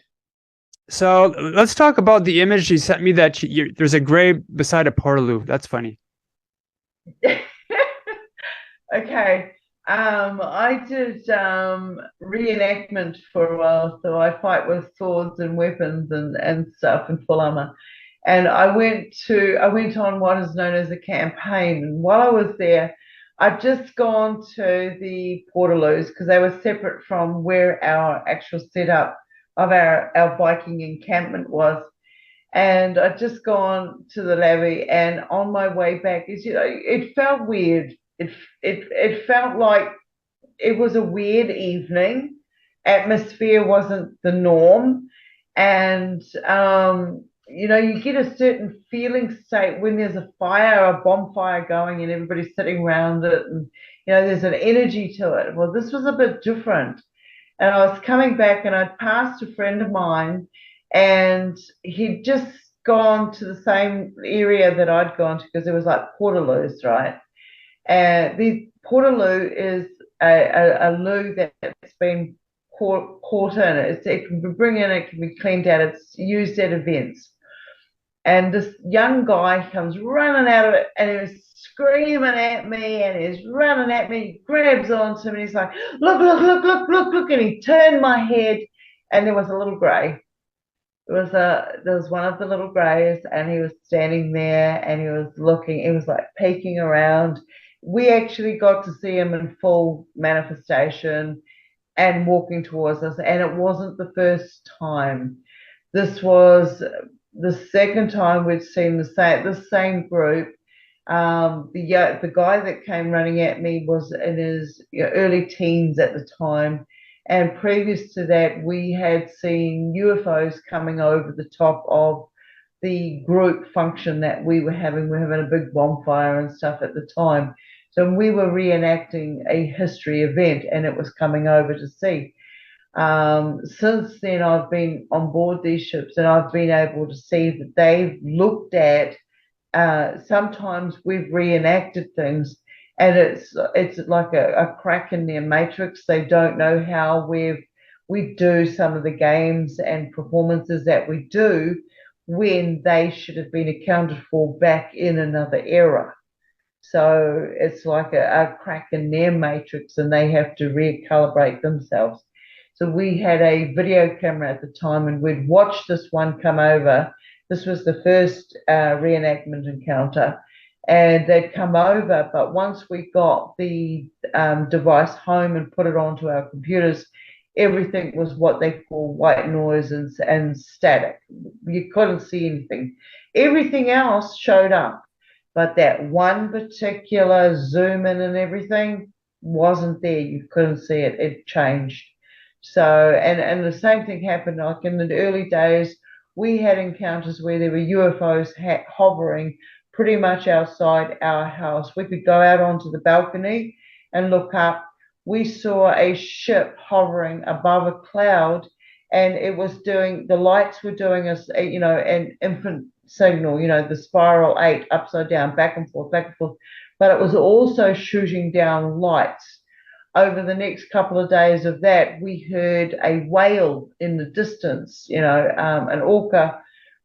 So let's talk about the image you sent me that there's a gray beside a portaloo. That's funny. Okay. I did reenactment for a while, so I fight with swords and weapons and stuff and full armor. And I went on what is known as a campaign. And while I was there, I'd just gone to the portaloos because they were separate from where our actual setup of our Viking encampment was. And I'd just gone to the levee, and on my way back, it felt weird. It felt like it was a weird evening. Atmosphere wasn't the norm, and you get a certain feeling state when there's a fire, a bonfire going, and everybody's sitting around it, and there's an energy to it. Well, this was a bit different, and I was coming back, and I'd passed a friend of mine, and he'd just gone to the same area that I'd gone to because there was like portaloos, right? And the portaloo is a loo that's been caught in. It can be bring in, it can be cleaned out. It's used at events. And this young guy comes running out of it, and he was screaming at me, and he's running at me, he grabs onto me, and he's like, look, look, look, look, look, look. And he turned my head, and there was a little grey. There was one of the little greys, and he was standing there, and he was looking, he was like peeking around. We actually got to see him in full manifestation and walking towards us, and it wasn't the first time. This was the second time we'd seen the same group. The guy that came running at me was in his early teens at the time, and previous to that, we had seen UFOs coming over the top of the group function that we were having. We were having a big bonfire and stuff at the time. So we were reenacting a history event, and it was coming over to see. Since then, I've been on board these ships, and I've been able to see that they've looked at. Sometimes we've reenacted things, and it's like a crack in their matrix. They don't know how we do some of the games and performances that we do when they should have been accounted for back in another era. So it's like a crack in their matrix, and they have to recalibrate themselves. So we had a video camera at the time, and we'd watched this one come over. This was the first reenactment encounter, and they'd come over. But once we got the device home and put it onto our computers, everything was what they call white noise and static. You couldn't see anything. Everything else showed up, but that one particular zoom in and everything wasn't there. You couldn't see it. It changed. So, and the same thing happened like in the early days. We had encounters where there were UFOs hovering pretty much outside our house. We could go out onto the balcony and look up. We saw a ship hovering above a cloud, and the lights were doing us, an infant signal, the spiral 8 upside down, back and forth, back and forth. But it was also shooting down lights. Over the next couple of days of that, we heard a wail in the distance, an orca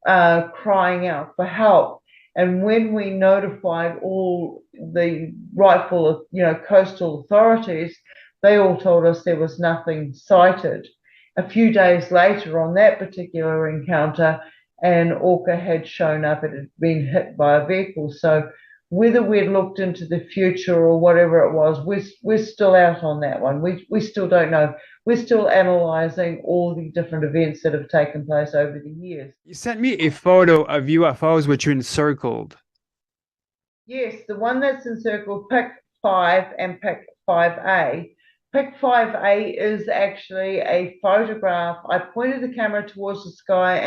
crying out for help. And when we notified all the rightful, coastal authorities, they all told us there was nothing sighted. A few days later on that particular encounter, and Orca had shown up. It had been hit by a vehicle. So whether we'd looked into the future or whatever it was, we're still out on that one. We still don't know. We're still analysing all the different events that have taken place over the years. You sent me a photo of UFOs which you encircled. Yes, the one that's encircled, pick 5 and pick 5A. Pick 5A is actually a photograph. I pointed the camera towards the sky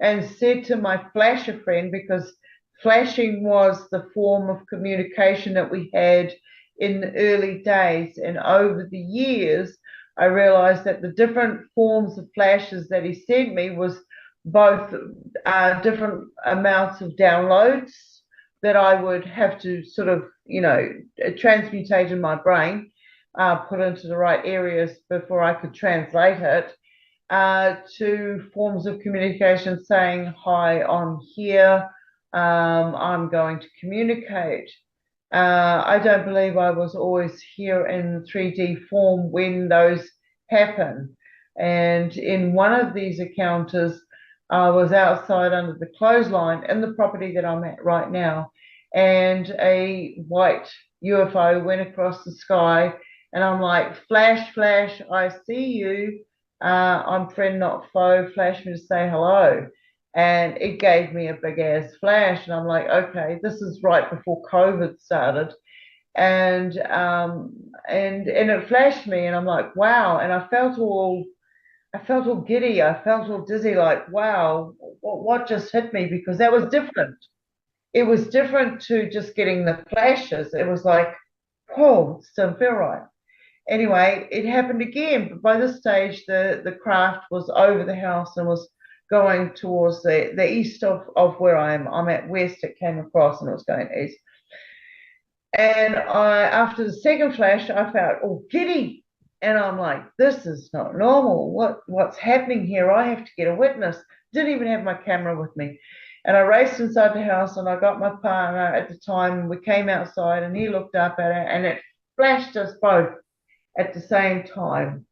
and said to my flasher friend, because flashing was the form of communication that we had in the early days. And over the years, I realized that the different forms of flashes that he sent me was both different amounts of downloads that I would have to sort of, transmutate in my brain, put into the right areas before I could translate it, to forms of communication saying, hi, I'm here, I'm going to communicate. I don't believe I was always here in 3D form when those happen. And in one of these encounters, I was outside under the clothesline in the property that I'm at right now, and a white UFO went across the sky, and I'm like, flash, flash, I see you. I'm friend, not foe. Flash me to say hello. And it gave me a big ass flash, and I'm like, okay, this is right before COVID started, and it flashed me, and I'm like, wow, and I felt all giddy, I felt all dizzy, like, wow, what just hit me? Because that was different. It was different to just getting the flashes. It was like, oh, it doesn't feel right. Anyway, it happened again, but by this stage, the craft was over the house and was going towards the east of where I am. I'm at west. It came across and it was going east. And after the second flash, I felt all giddy, and I'm like, this is not normal. What's happening here? I have to get a witness. Didn't even have my camera with me. And I raced inside the house, and I got my partner at the time. We came outside, and he looked up at it, and it flashed us both at the same time.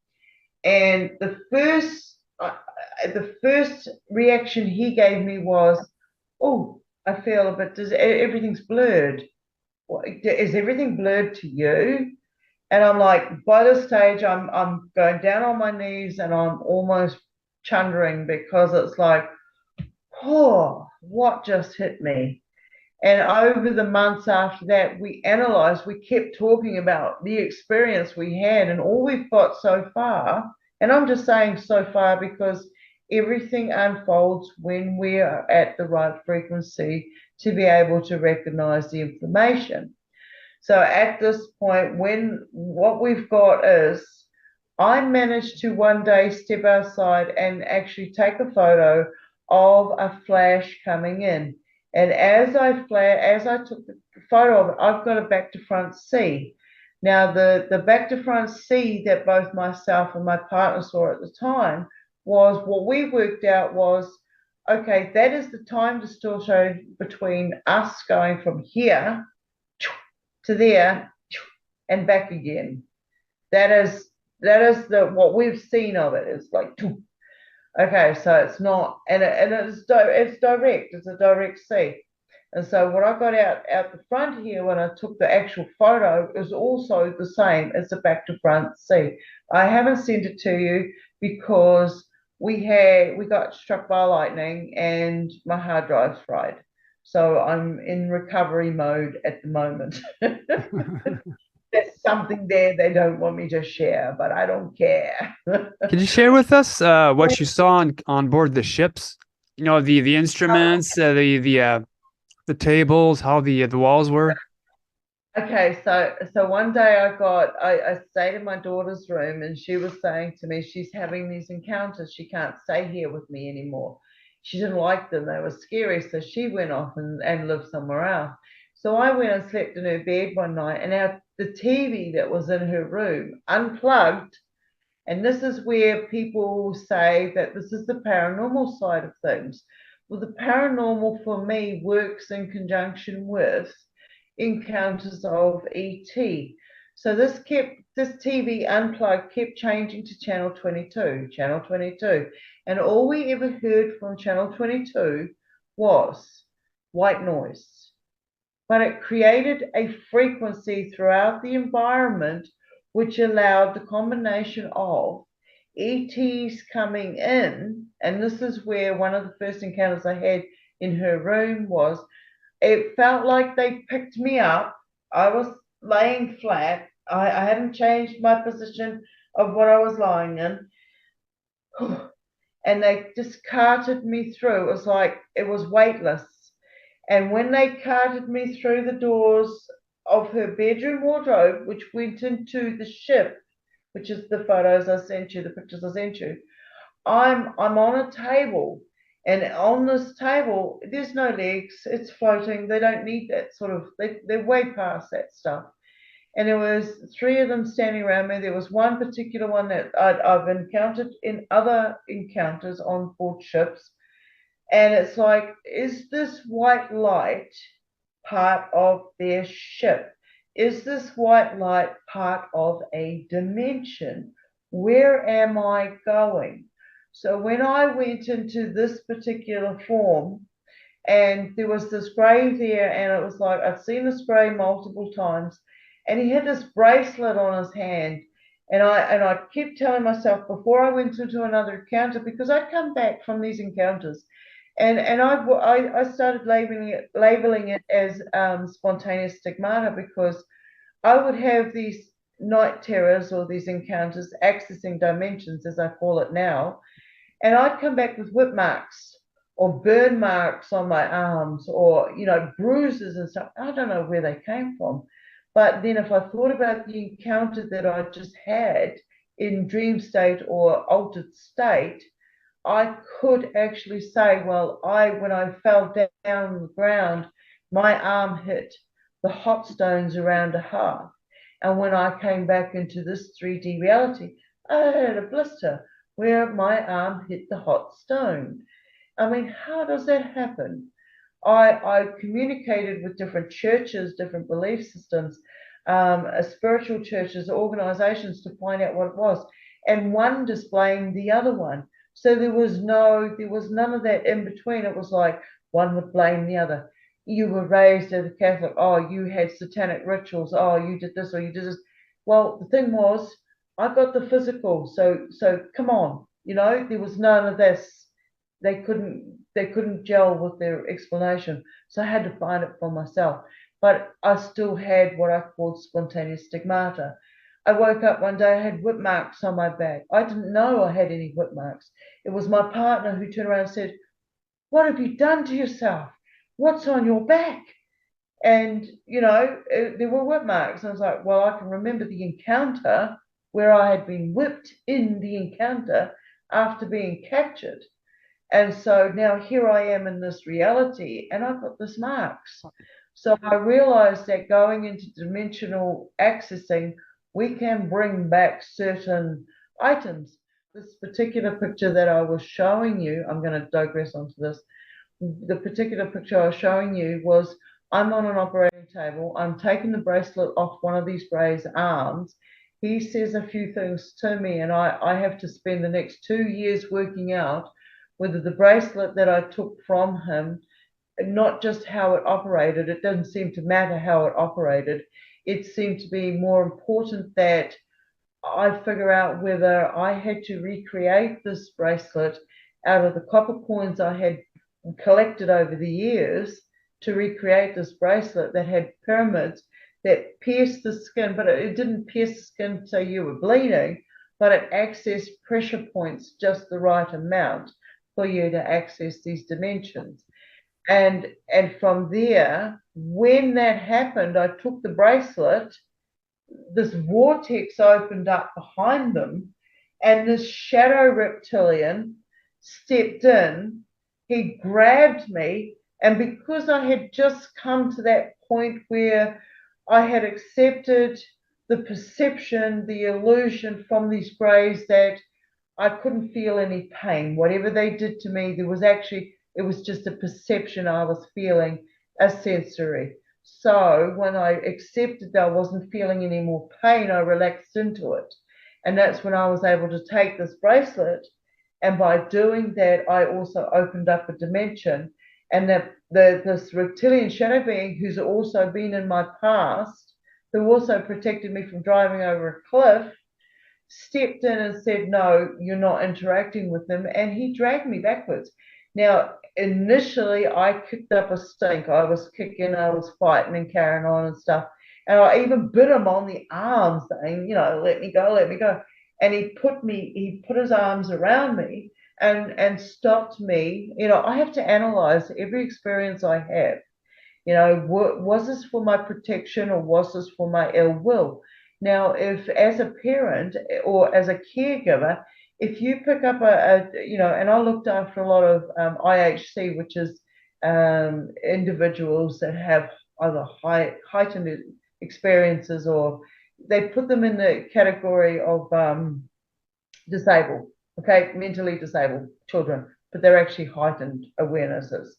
And the first reaction he gave me was, oh, I feel a bit, everything's blurred. Is everything blurred to you? And I'm like, by this stage, I'm going down on my knees, and I'm almost chundering, because it's like, oh, what just hit me? And over the months after that, we analysed, we kept talking about the experience we had and all we've got so far. And I'm just saying so far because everything unfolds when we are at the right frequency to be able to recognise the information. So at this point, what we've got is, I managed to one day step outside and actually take a photo of a flash coming in. And as I took the photo of it, I've got a back to front C. Now, the back to front C that both myself and my partner saw at the time was, what we worked out was, okay, that is the time distortion between us going from here to there and back again. That is what we've seen of it. It's like, okay, so it's not, and it's direct. It's a direct C. And so what I got out the front here when I took the actual photo is also the same. It's a back to front C. I haven't sent it to you because we got struck by lightning and my hard drive's fried. So I'm in recovery mode at the moment. There's something there they don't want me to share, but I don't care. Could you share with us what you saw on board the ships? You know, the instruments, the tables, how the walls were. Okay, so one day I stayed in my daughter's room, and she was saying to me she's having these encounters. She can't stay here with me anymore. She didn't like them. They were scary. So she went off and lived somewhere else. So I went and slept in her bed one night, and the TV that was in her room unplugged. And this is where people say that this is the paranormal side of things. Well, the paranormal for me works in conjunction with encounters of ET. So this TV unplugged kept changing to channel 22, and all we ever heard from channel 22 was white noise. But it created a frequency throughout the environment which allowed the combination of ETs coming in, and this is where one of the first encounters I had in her room was, it felt like they picked me up. I was laying flat. I hadn't changed my position of what I was lying in. And they just carted me through. It was like it was weightless. And when they carted me through the doors of her bedroom wardrobe, which went into the ship, which is the photos I sent you, the pictures I sent you, I'm on a table, and on this table there's no legs, it's floating. They don't need that sort of, they're way past that stuff. And there was three of them standing around me. There was one particular one that I've encountered in other encounters on board ships, and it's like, is this white light part of their ship? Is this white light part of a dimension? Where am I going? So when I went into this particular form, and there was this grey there, and it was like, I'd seen this grey multiple times, and he had this bracelet on his hand. And I kept telling myself before I went into another encounter, because I'd come back from these encounters, and I started labeling it as spontaneous stigmata, because I would have these night terrors or these encounters accessing dimensions, as I call it now, and I'd come back with whip marks or burn marks on my arms, or bruises and stuff. I don't know where they came from. But then if I thought about the encounter that I just had in dream state or altered state, I could actually say, well, when I fell down on the ground, my arm hit the hot stones around a hearth. And when I came back into this 3D reality, I had a blister where my arm hit the hot stone. I mean, how does that happen? I communicated with different churches, different belief systems, spiritual churches, organizations, to find out what it was, and one displaying the other one. So there was none of that in between. It was like one would blame the other. You were raised as a Catholic. Oh, you had satanic rituals. Oh, you did this or you did this. Well, the thing was, I got the physical. So come on, there was none of this. They couldn't gel with their explanation. So I had to find it for myself. But I still had what I called spontaneous stigmata. I woke up one day, I had whip marks on my back. I didn't know I had any whip marks. It was my partner who turned around and said, "What have you done to yourself? What's on your back?" And, there were whip marks. I was like, well, I can remember the encounter where I had been whipped in the encounter after being captured. And so now here I am in this reality, and I've got this marks. So I realized that going into dimensional accessing, we can bring back certain items. This particular picture that I was showing you, I'm going to digress onto this. The particular picture I was showing you was, I'm on an operating table. I'm taking the bracelet off one of these Gray's arms. He says a few things to me, and I have to spend the next 2 years working out whether the bracelet that I took from him, not just how it operated, it didn't seem to matter how it operated. It seemed to be more important that I figure out whether I had to recreate this bracelet out of the copper coins I had collected over the years to recreate this bracelet that had pyramids that pierced the skin, but it didn't pierce the skin so you were bleeding, but it accessed pressure points just the right amount for you to access these dimensions. And from there, when that happened, I took the bracelet, this vortex opened up behind them, and this shadow reptilian stepped in. He grabbed me, and because I had just come to that point where I had accepted the perception, the illusion from these Greys that I couldn't feel any pain. Whatever they did to me, it was just a perception I was feeling, a sensory. So when I accepted that I wasn't feeling any more pain, I relaxed into it. And that's when I was able to take this bracelet. And by doing that, I also opened up a dimension. And that this reptilian shadow being, who's also been in my past, who also protected me from driving over a cliff, stepped in and said, no, you're not interacting with them. And he dragged me backwards. Now, initially, I kicked up a stink. I was kicking, I was fighting and carrying on and stuff. And I even bit him on the arms, saying, let me go, let me go. And he put his arms around me and stopped me. I have to analyze every experience I have. Was this for my protection or was this for my ill will? Now, if as a parent or as a caregiver, if you pick up and I looked after a lot of IHC, which is individuals that have either heightened experiences or they put them in the category of disabled, okay, mentally disabled children, but they're actually heightened awarenesses.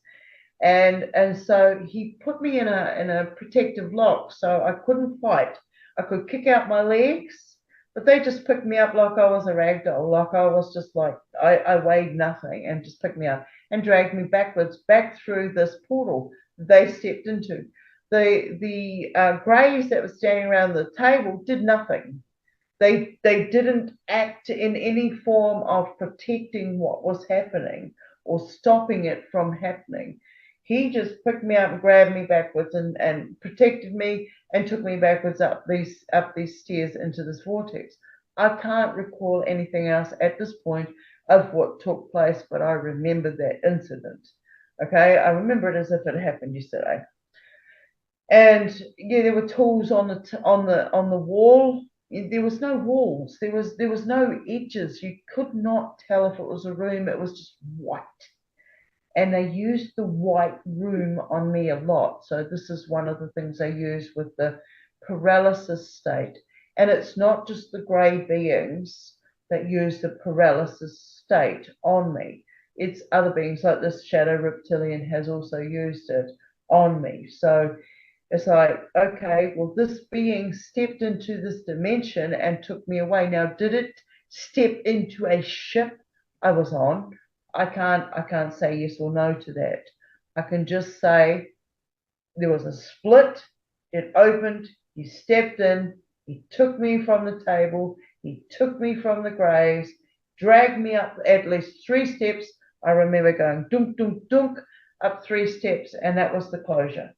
And so he put me in a protective lock, so I couldn't fight. I could kick out my legs, but they just picked me up like I was a rag doll, like I was just like I weighed nothing, and just picked me up and dragged me backwards back through this portal they stepped into. The greys that were standing around the table did nothing. They didn't act in any form of protecting what was happening or stopping it from happening. He just picked me up and grabbed me backwards and protected me and took me backwards up these stairs into this vortex. I can't recall anything else at this point of what took place, but I remember that incident. Okay, I remember it as if it happened yesterday. And yeah, there were tools on the wall. There was no walls. There was no edges. You could not tell if it was a room. It was just white. And they used the white room on me a lot. So this is one of the things they use with the paralysis state. And it's not just the grey beings that use the paralysis state on me. It's other beings like this shadow reptilian has also used it on me. So it's like, okay, well, this being stepped into this dimension and took me away. Now, did it step into a ship I was on? I can't say yes or no to that. I can just say there was a split, it opened, he stepped in, he took me from the table, he took me from the graves, dragged me up at least 3 steps. I remember going dunk, dunk, dunk up 3 steps, and that was the closure.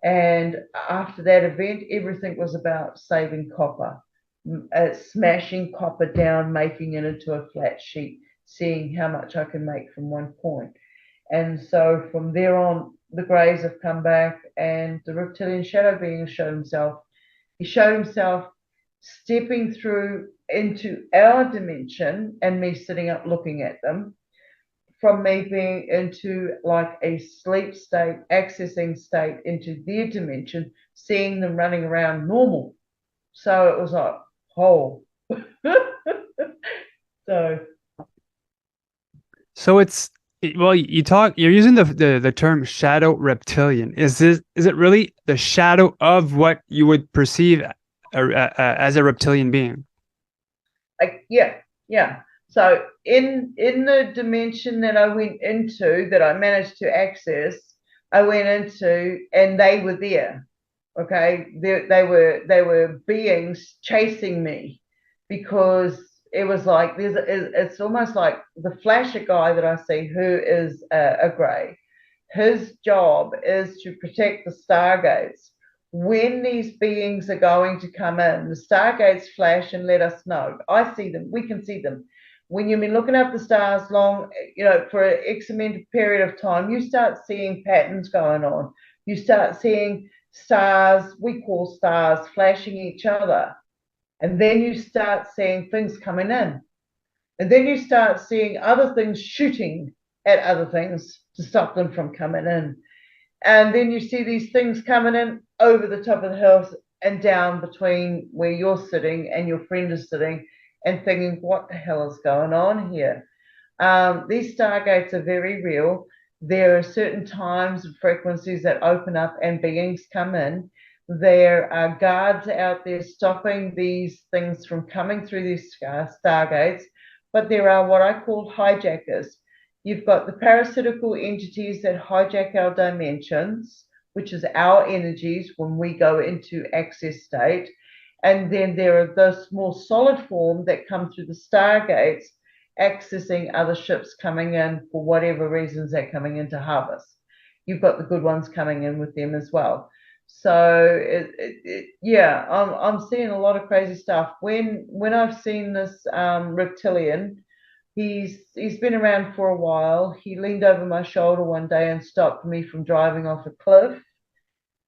And after that event, everything was about saving copper, smashing copper down, making it into a flat sheet, seeing how much I can make from one point. And so from there on, the greys have come back, and the reptilian shadow being showed himself. He showed himself stepping through into our dimension and me sitting up looking at them, from me being into like a sleep state, accessing state into their dimension, seeing them running around normal. So it was like, oh. So it's well, you're using the term shadow reptilian. Is it really the shadow of what you would perceive as a reptilian being? Yeah. So in the dimension that I went into, that I managed to access, I went into, and they were there. Okay, they were beings chasing me, because it was like it's almost like the flasher guy that I see, who is a grey. His job is to protect the stargates. When these beings are going to come in, the stargates flash and let us know. I see them. We can see them. When you've been looking up the stars long, for an X amount period of time, you start seeing patterns going on. You start seeing stars, we call stars, flashing each other. And then you start seeing things coming in. And then you start seeing other things shooting at other things to stop them from coming in. And then you see these things coming in over the top of the hills and down between where you're sitting and your friend is sitting, and thinking, what the hell is going on here? These stargates are very real. There are certain times and frequencies that open up and beings come in. There are guards out there stopping these things from coming through these stargates, but there are what I call hijackers. You've got the parasitical entities that hijack our dimensions, which is our energies when we go into access state. And then there are those more solid form that come through the stargates, accessing other ships coming in for whatever reasons they're coming in to harvest. You've got the good ones coming in with them as well. So yeah, I'm seeing a lot of crazy stuff. When I've seen this reptilian, he's been around for a while. He leaned over my shoulder one day and stopped me from driving off a cliff.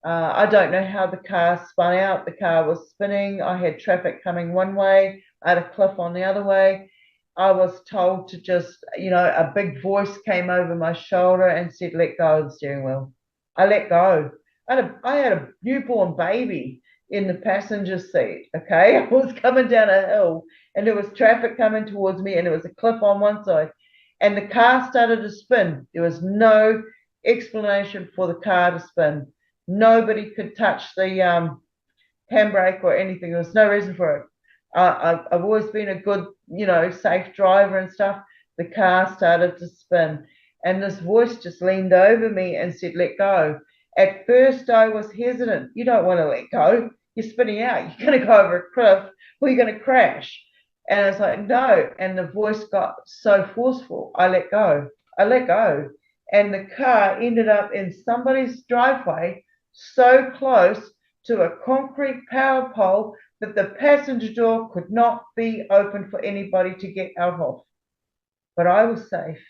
I don't know how the car spun out. The car was spinning. I had traffic coming one way. I had a cliff on the other way. I was told to just, a big voice came over my shoulder and said, let go of the steering wheel. I let go. I had a newborn baby in the passenger seat. Okay. I was coming down a hill and there was traffic coming towards me and there was a cliff on one side and the car started to spin. There was no explanation for the car to spin. Nobody could touch the handbrake or anything. There was no reason for it. I've always been a good, safe driver and stuff. The car started to spin, and this voice just leaned over me and said, "Let go." At first, I was hesitant. You don't want to let go. You're spinning out. You're going to go over a cliff, or you're going to crash. And I was like, "No." And the voice got so forceful. I let go. I let go, and the car ended up in somebody's driveway, so close to a concrete power pole that the passenger door could not be opened for anybody to get out of. But I was safe,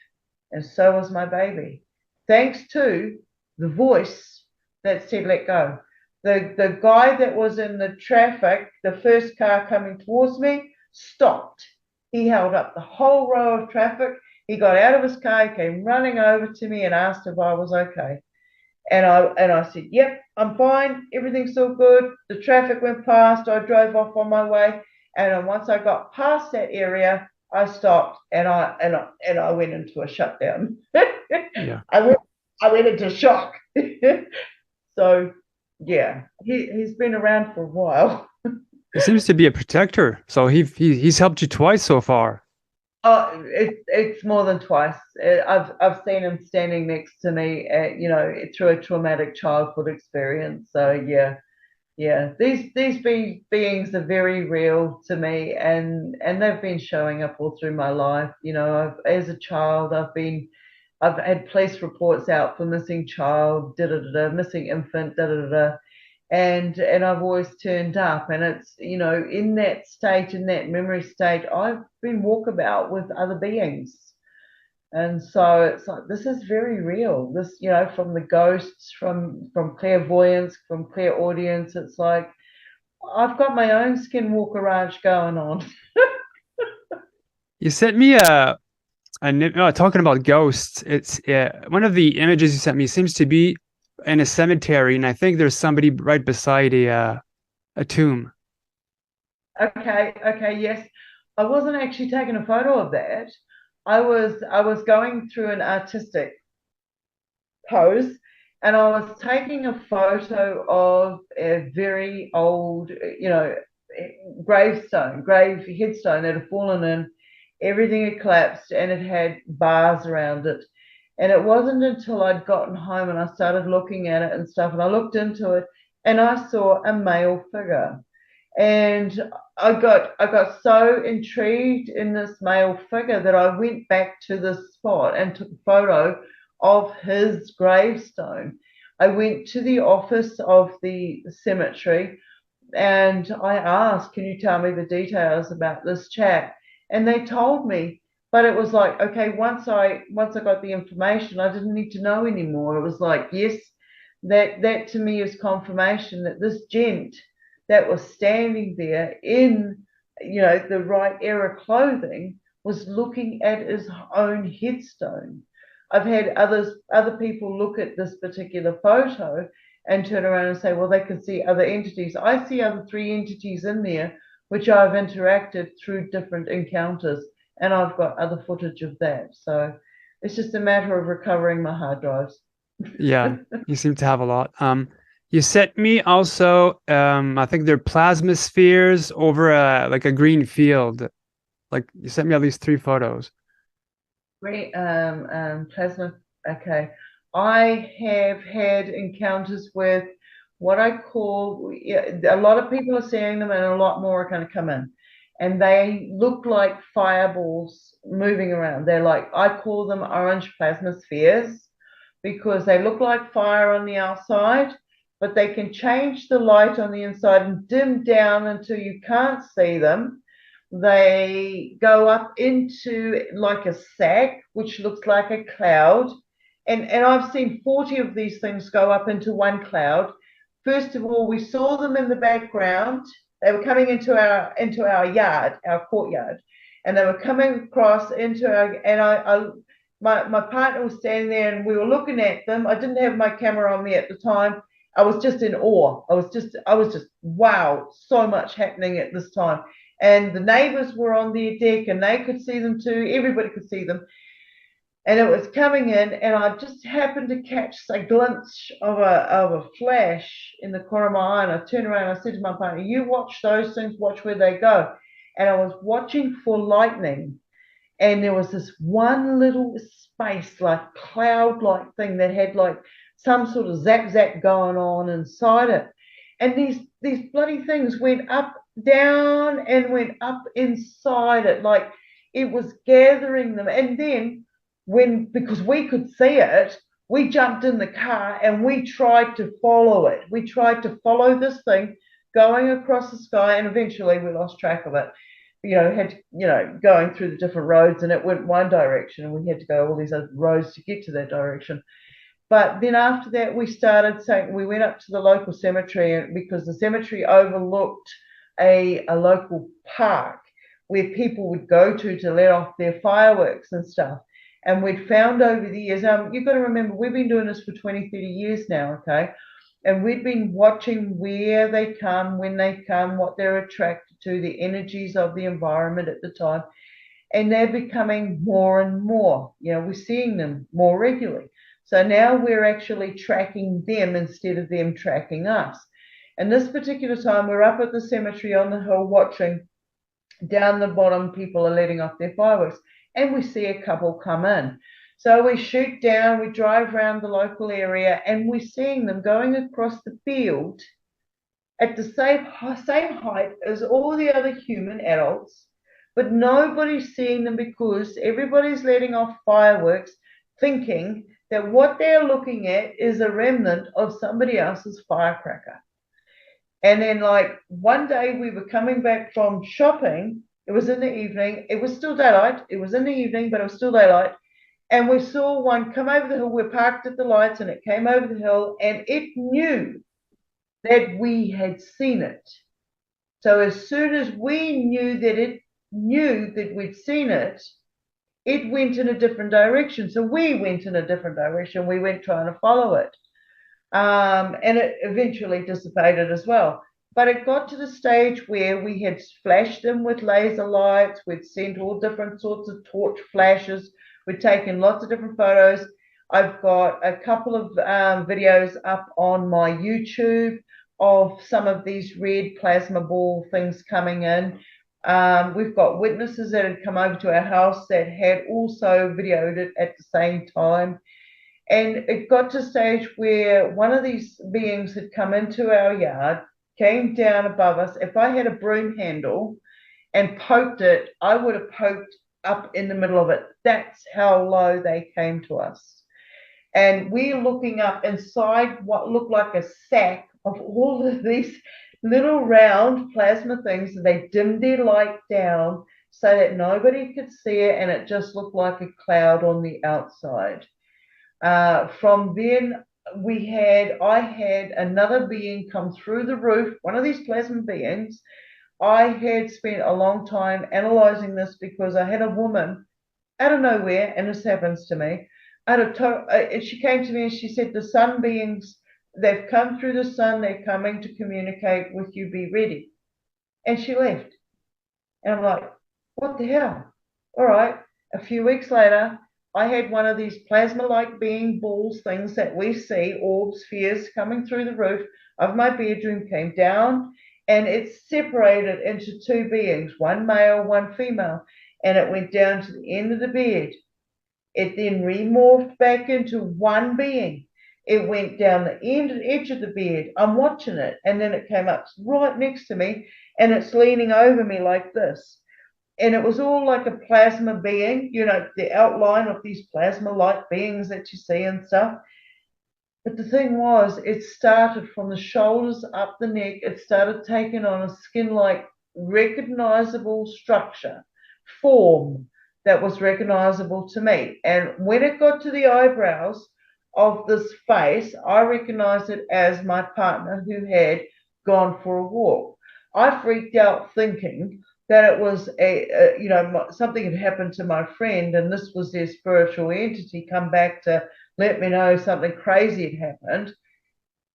and so was my baby, thanks to the voice that said, let go. The guy that was in the traffic, the first car coming towards me, stopped. He held up the whole row of traffic. He got out of his car, came running over to me and asked if I was okay. And I said, yep, I'm fine. Everything's all good. The traffic went past. I drove off on my way. And once I got past that area, I stopped and I went into a shutdown. Yeah. I went into shock. So yeah, he's been around for a while. He seems to be a protector. So he's helped you twice so far. Oh, it's more than twice. I've seen him standing next to me, through a traumatic childhood experience. So yeah. These beings are very real to me, and they've been showing up all through my life. As a child, I've had police reports out for missing child, missing infant, and I've always turned up, and it's in that state, in that memory state, I've been walkabout with other beings, and so it's like this is very real. This from the ghosts, from clairvoyance, from clairaudience, it's like I've got my own skinwalker going on. You sent me talking about ghosts. It's one of the images you sent me seems to be in a cemetery, and I think there's somebody right beside a tomb. Okay, yes. I wasn't actually taking a photo of that. I was going through an artistic pose and I was taking a photo of a very old, grave headstone that had fallen in. Everything had collapsed and it had bars around it. And it wasn't until I'd gotten home and I started looking at it and stuff, and I looked into it and I saw a male figure. And I got so intrigued in this male figure that I went back to the spot and took a photo of his gravestone. I went to the office of the cemetery and I asked, can you tell me the details about this chap? And they told me, but it was like, okay, once I got the information, I didn't need to know anymore. It was like, yes, that to me is confirmation that this gent that was standing there in the right era clothing was looking at his own headstone. I've had other people look at this particular photo and turn around and say, well, they can see other entities. I see other three entities in there which I've interacted through different encounters, and I've got other footage of that. So It's just a matter of recovering my hard drives. Yeah, you seem to have a lot. You sent me also, I think they're plasma spheres over like a green field. Like you sent me at least 3 photos. Plasma. Okay. I have had encounters with what I call, yeah, a lot of people are seeing them and a lot more are going to come in. And they look like fireballs moving around. They're like, I call them orange plasma spheres because they look like fire on the outside, but they can change the light on the inside and dim down until you can't see them. They go up into like a sack, which looks like a cloud. And I've seen 40 of these things go up into one cloud. First of all, we saw them in the background. They were coming into our yard, our courtyard, and they were coming across into our. And my partner was standing there, and we were looking at them. I didn't have my camera on me at the time. I was just in awe. I was just wow, so much happening at this time. And the neighbors were on their deck, and they could see them too. Everybody could see them, and it was coming in, and I just happened to catch a glimpse of a flash in the corner of my eye, and I turned around and I said to my partner, you watch those things, watch where they go. And I was watching for lightning, and there was this one little space, like cloud-like thing that had like some sort of zap zap going on inside it. And these bloody things went up, down, and went up inside it, like it was gathering them. And then because we could see it, we jumped in the car and we tried to follow it. We tried to follow this thing going across the sky, and eventually we lost track of it. Going through the different roads, and it went one direction, and we had to go all these other roads to get to that direction. But then after that, we went up to the local cemetery, because the cemetery overlooked a local park where people would go to let off their fireworks and stuff. And we'd found over the years, you've got to remember, we've been doing this for 20, 30 years now, okay? And we'd been watching where they come, when they come, what they're attracted to, the energies of the environment at the time. And they're becoming more and more. We're seeing them more regularly. So now we're actually tracking them instead of them tracking us. And this particular time, we're up at the cemetery on the hill watching. Down the bottom, people are letting off their fireworks, and we see a couple come in. So we shoot down, we drive around the local area, and we're seeing them going across the field at the same height as all the other human adults, but nobody's seeing them because everybody's letting off fireworks, thinking that what they're looking at is a remnant of somebody else's firecracker. And then, like, one day we were coming back from shopping. It was in the evening. It was still daylight. It was in the evening, but it was still daylight. And we saw one come over the hill. We're parked at the lights, and it came over the hill, and it knew that we had seen it. So as soon as we knew that it knew that we'd seen it, it went in a different direction. So we went in a different direction. We went trying to follow it. And it eventually dissipated as well. But it got to the stage where we had flashed them with laser lights. We'd sent all different sorts of torch flashes. We'd taken lots of different photos. I've got a couple of videos up on my YouTube of some of these red plasma ball things coming in. We've got witnesses that had come over to our house that had also videoed it at the same time. And it got to a stage where one of these beings had come into our yard, came down above us. If I had a broom handle and poked it, I would have poked up in the middle of it. That's how low they came to us. And we're looking up inside what looked like a sack of all of these little round plasma things. They dimmed their light down so that nobody could see it, and it just looked like a cloud on the outside. From then, I had another being come through the roof, one of these plasma beings. I had spent a long time analyzing this because I had a woman out of nowhere, and this happens to me. She came to me and she said, the sun beings, they've come through the sun, they're coming to communicate with you, be ready. And she left. And I'm like, what the hell? All right. A few weeks later, I had one of these plasma-like being balls things that we see, orbs, spheres coming through the roof of my bedroom, came down, and it separated into two beings, one male, one female, and it went down to the end of the bed. It then remorphed back into one being. It went down the edge of the bed. I'm watching it, and then it came up right next to me, and it's leaning over me like this. And it was all like a plasma being, the outline of these plasma-like beings that you see and stuff. But the thing was, it started from the shoulders up the neck. It started taking on a skin-like recognizable structure, form that was recognizable to me. And when it got to the eyebrows of this face, I recognized it as my partner who had gone for a walk. I freaked out thinking that it was something had happened to my friend, and this was their spiritual entity come back to let me know something crazy had happened.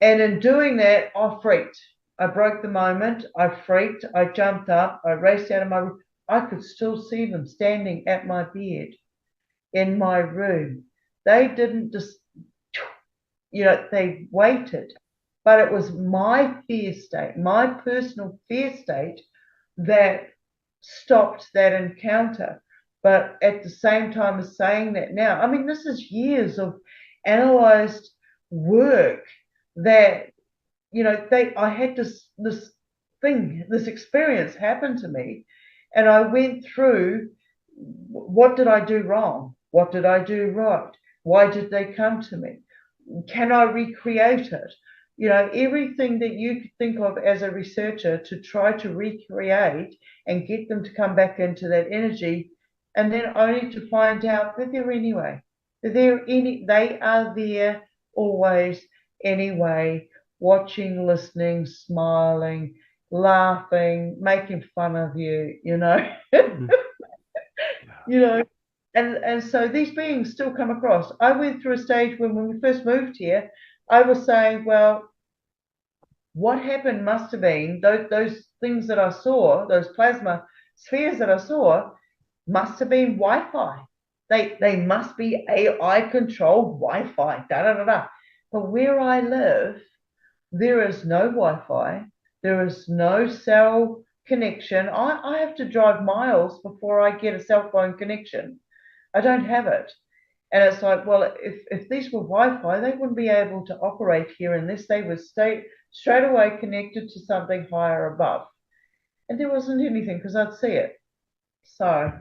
And in doing that, I freaked. I broke the moment. I freaked. I jumped up. I raced out of my room. I could still see them standing at my bed in my room. They didn't just, they waited. But it was my fear state, my personal fear state, that stopped that encounter. But at the same time as saying that now, I mean, this is years of analyzed work that, I had this experience happen to me, and I went through, what did I do wrong? What did I do right? Why did they come to me? Can I recreate it? Everything that you could think of as a researcher to try to recreate and get them to come back into that energy, and then only to find out that they're anyway. They are there always anyway, watching, listening, smiling, laughing, making fun of you, and so these beings still come across. I went through a stage when we first moved here, I was saying, well, what happened must have been those things that I saw, those plasma spheres that I saw, must have been Wi-Fi. They must be AI controlled Wi-Fi. Da da da da. But where I live, there is no Wi-Fi. There is no cell connection. I have to drive miles before I get a cell phone connection. I don't have it. And it's like, well, if these were Wi-Fi, they wouldn't be able to operate here unless they were straight away connected to something higher above. And there wasn't anything because I'd see it. So,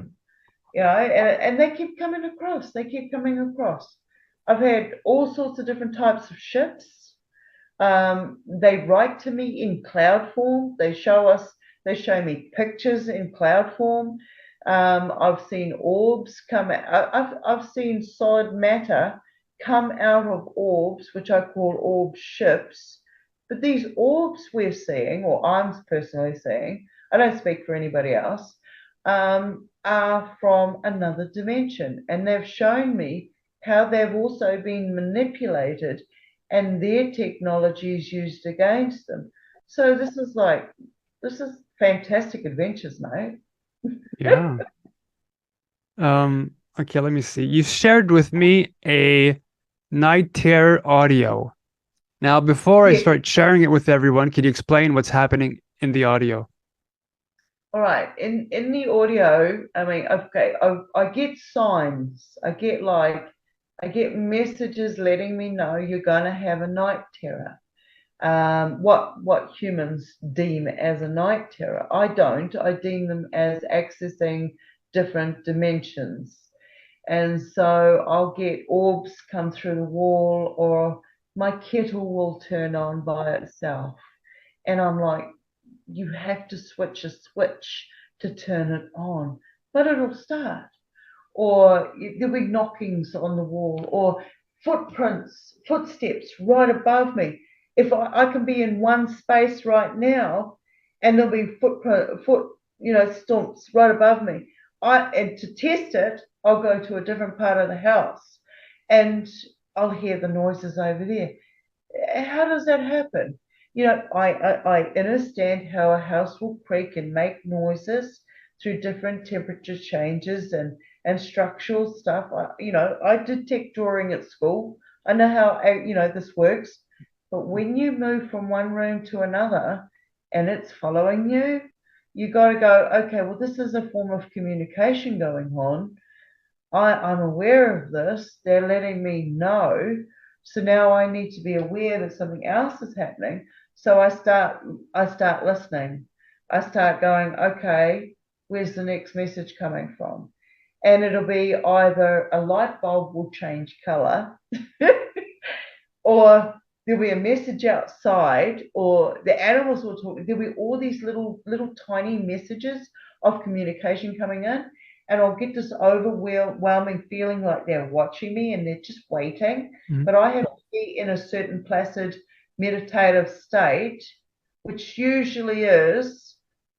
and they keep coming across. They keep coming across. I've had all sorts of different types of ships. They write to me in cloud form. They show me pictures in cloud form. I've seen orbs come out. I've seen solid matter come out of orbs, which I call orb ships. But these orbs we're seeing, or I'm personally seeing, I don't speak for anybody else, are from another dimension. And they've shown me how they've also been manipulated and their technology is used against them. So this is fantastic adventures, mate. Yeah. Okay, let me see. You shared with me a night terror audio. Now, before I Yeah. start sharing it with everyone, can you explain what's happening in the audio? All right. In the audio, I mean, okay, I get signs. I get messages letting me know you're gonna have a night terror. What humans deem as a night terror. I don't. I deem them as accessing different dimensions. And so I'll get orbs come through the wall, or my kettle will turn on by itself. And I'm like, you have to switch a switch to turn it on, but it'll start. Or there'll be knockings on the wall, or footsteps right above me. If I can be in one space right now, and there'll be stomps right above me. And to test it, I'll go to a different part of the house, and I'll hear the noises over there. How does that happen? I understand how a house will creak and make noises through different temperature changes and and structural stuff. I did tech drawing at school. I know how, this works. But when you move from one room to another and it's following you, you got to go, okay, well, this is a form of communication going on. I'm aware of this. They're letting me know. So now I need to be aware that something else is happening. So I start listening. I start going, okay, where's the next message coming from? And it'll be either a light bulb will change color, or there'll be a message outside, or the animals will talk. There'll be all these little tiny messages of communication coming in, and I'll get this overwhelming feeling like they're watching me and they're just waiting. Mhm. But I have to be in a certain placid meditative state, which usually is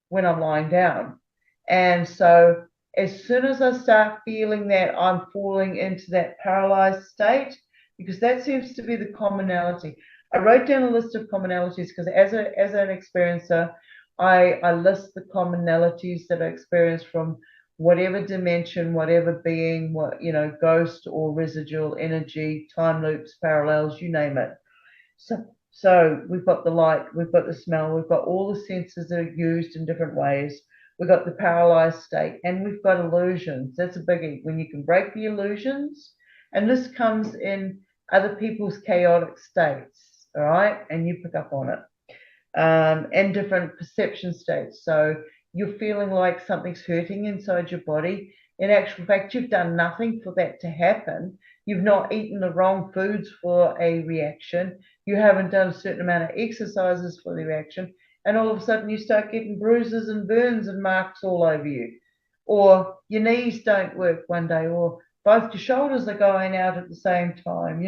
when I'm lying down. And so as soon as I start feeling that I'm falling into that paralyzed state, because that seems to be the commonality. I wrote down a list of commonalities because as an experiencer, I list the commonalities that I experience from whatever dimension, whatever being, ghost or residual energy, time loops, parallels, you name it. So we've got the light, we've got the smell, we've got all the senses that are used in different ways. We've got the paralyzed state, and we've got illusions. That's a biggie. When you can break the illusions, and this comes in other people's chaotic states, all right, and you pick up on it, and different perception states. So you're feeling like something's hurting inside your body. In actual fact, you've done nothing for that to happen. You've not eaten the wrong foods for a reaction. You haven't done a certain amount of exercises for the reaction. And all of a sudden you start getting bruises and burns and marks all over you. Or your knees don't work one day, or both your shoulders are going out at the same time.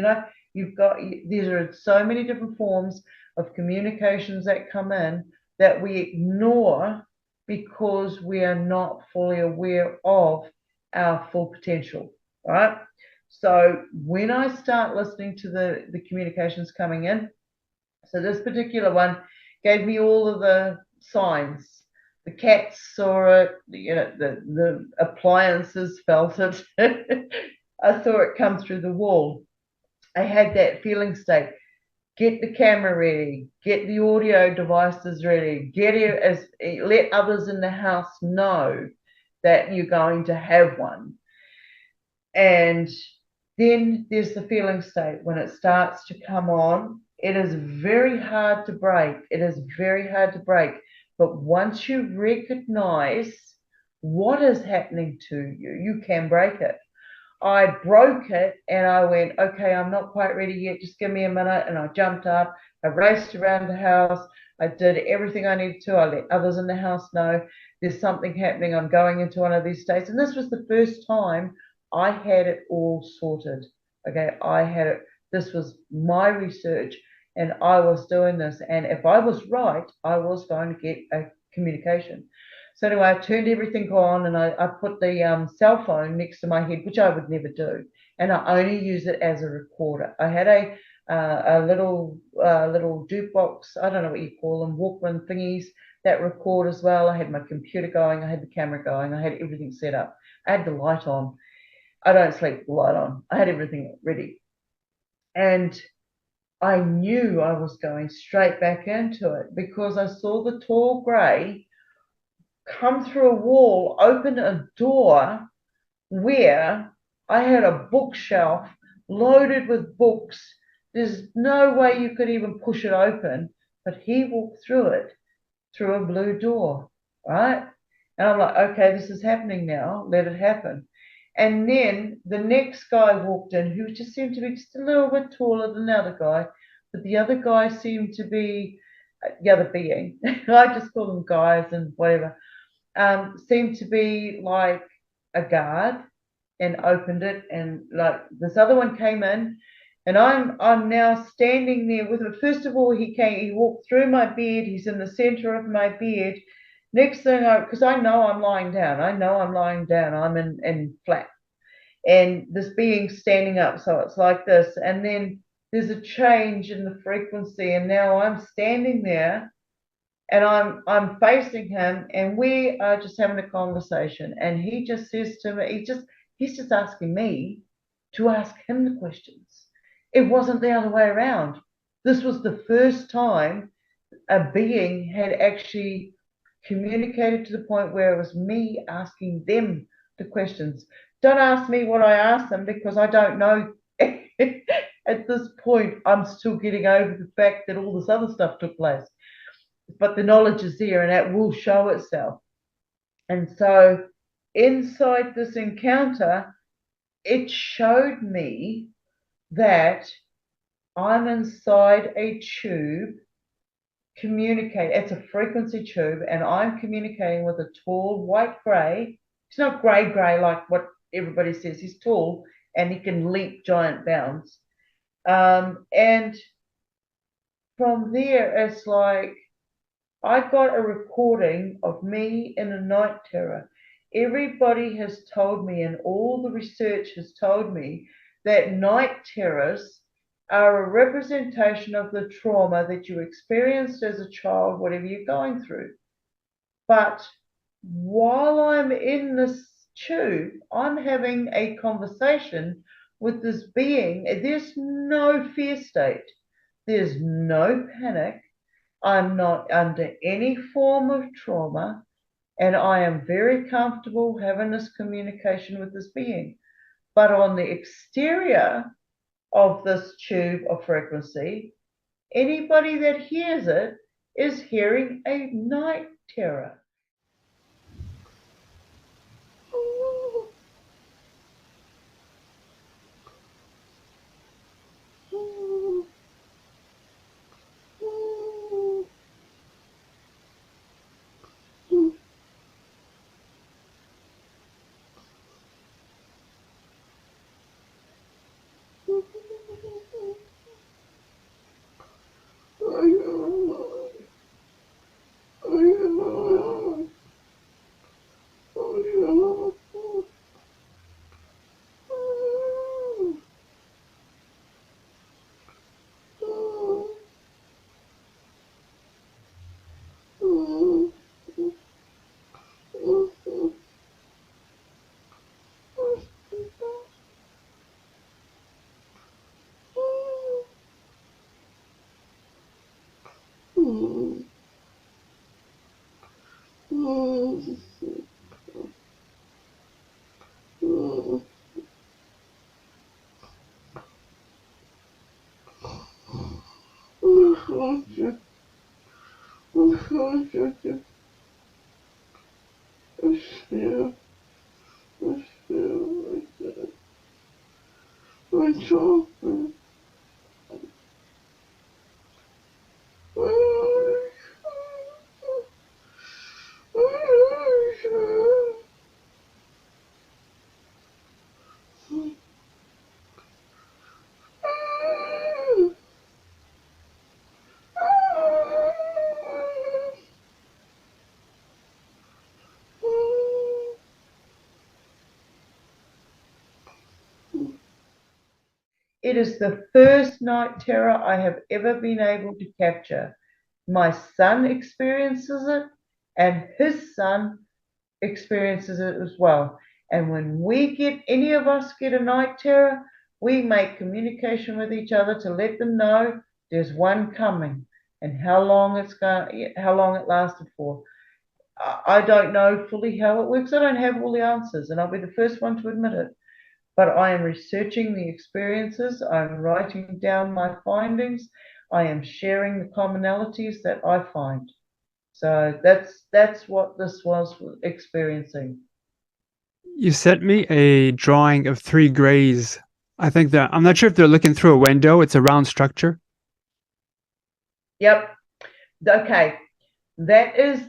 These are so many different forms of communications that come in that we ignore because we are not fully aware of our full potential, right? So when I start listening to the communications coming in, so this particular one gave me all of the signs. The cats saw it, the appliances felt it. I saw it come through the wall. I had that feeling state. Get the camera ready, get the audio devices ready, let others in the house know that you're going to have one. And then there's the feeling state. When it starts to come on, it is very hard to break. It is very hard to break. But once you recognize what is happening to you, you can break it. I broke it and I went, okay, I'm not quite ready yet. Just give me a minute. And I jumped up. I raced around the house. I did everything I needed to. I let others in the house know there's something happening. I'm going into one of these states. And this was the first time I had it all sorted. Okay, I had it. This was my research and I was doing this. And if I was right, I was going to get a communication. So anyway, I turned everything on and I put the cell phone next to my head, which I would never do. And I only use it as a recorder. I had a little jukebox, I don't know what you call them, Walkman thingies that record as well. I had my computer going, I had the camera going, I had everything set up. I had the light on. I don't sleep with the light on. I had everything ready. And I knew I was going straight back into it because I saw the tall grey come through a wall, open a door where I had a bookshelf loaded with books. There's no way you could even push it open, but he walked through it, through a blue door, right? And I'm like, okay, this is happening now. Let it happen. And then the next guy walked in who just seemed to be just a little bit taller than the other guy, but the other guy seemed to be the other being. I just call them guys and whatever. Seemed to be like a guard and opened it, and like this other one came in and I'm now standing there with him. First of all, he walked through my bed, he's in the center of my bed. Next thing, because I know I'm lying down, I'm in flat, and this being standing up, so it's like this, and then there's a change in the frequency, and now I'm standing there and I'm facing him and we are just having a conversation, and he just says to me, He's just asking me to ask him the questions. It wasn't the other way around. This was the first time a being had actually communicated to the point where it was me asking them the questions. Don't ask me what I asked them, because I don't know. At this point, I'm still getting over the fact that all this other stuff took place. But the knowledge is there, and that will show itself. And so inside this encounter, it showed me that I'm inside a tube it's a frequency tube, and I'm communicating with a tall white grey. He's not grey like what everybody says. He's tall and he can leap giant bounds. And from there, it's like I got a recording of me in a night terror. Everybody has told me, and all the research has told me, that night terrors are a representation of the trauma that you experienced as a child, whatever you're going through. But while I'm in this tube, I'm having a conversation with this being. There's no fear state. There's no panic. I'm not under any form of trauma, and I am very comfortable having this communication with this being. But on the exterior of this tube of frequency, anybody that hears it is hearing a night terror. It is the first night terror I have ever been able to capture. My son experiences it, and his son experiences it as well. And when any of us get a night terror, we make communication with each other to let them know there's one coming, and how long it lasted for. I don't know fully how it works. I don't have all the answers, and I'll be the first one to admit it. But I am researching the experiences. I'm writing down my findings. I am sharing the commonalities that I find. So that's what this was experiencing. You sent me a drawing of 3 grays. I think that I'm not sure if they're looking through a window. It's a round structure. Yep. Okay. That is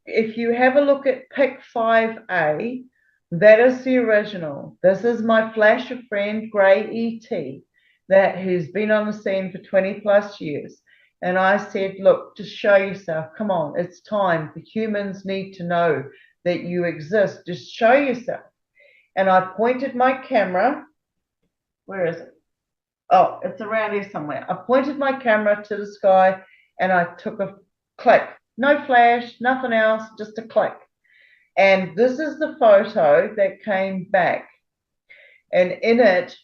if you have a look at pic 5A, that is the original. This is my flasher friend, Grey E.T., who's been on the scene for 20 plus years. And I said, look, just show yourself. Come on, it's time. The humans need to know that you exist. Just show yourself. And I pointed my camera. Where is it? Oh, it's around here somewhere. I pointed my camera to the sky, and I took a click. No flash, nothing else, just a click. And this is the photo that came back. And in it,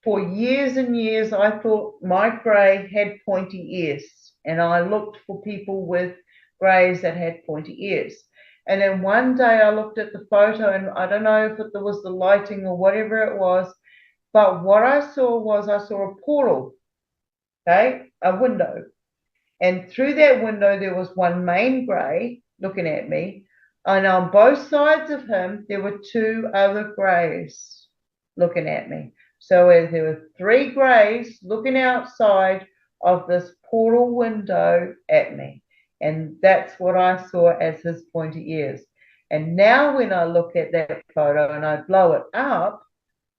for years and years, I thought my grey had pointy ears, and I looked for people with greys that had pointy ears. And then one day I looked at the photo, and I don't know if it was the lighting or whatever it was, but what I saw was I saw a portal, okay, a window. And through that window, there was one main grey looking at me. And on both sides of him, there were two other greys looking at me. So there were three greys looking outside of this portal window at me. And that's what I saw as his pointy ears. And now when I look at that photo and I blow it up,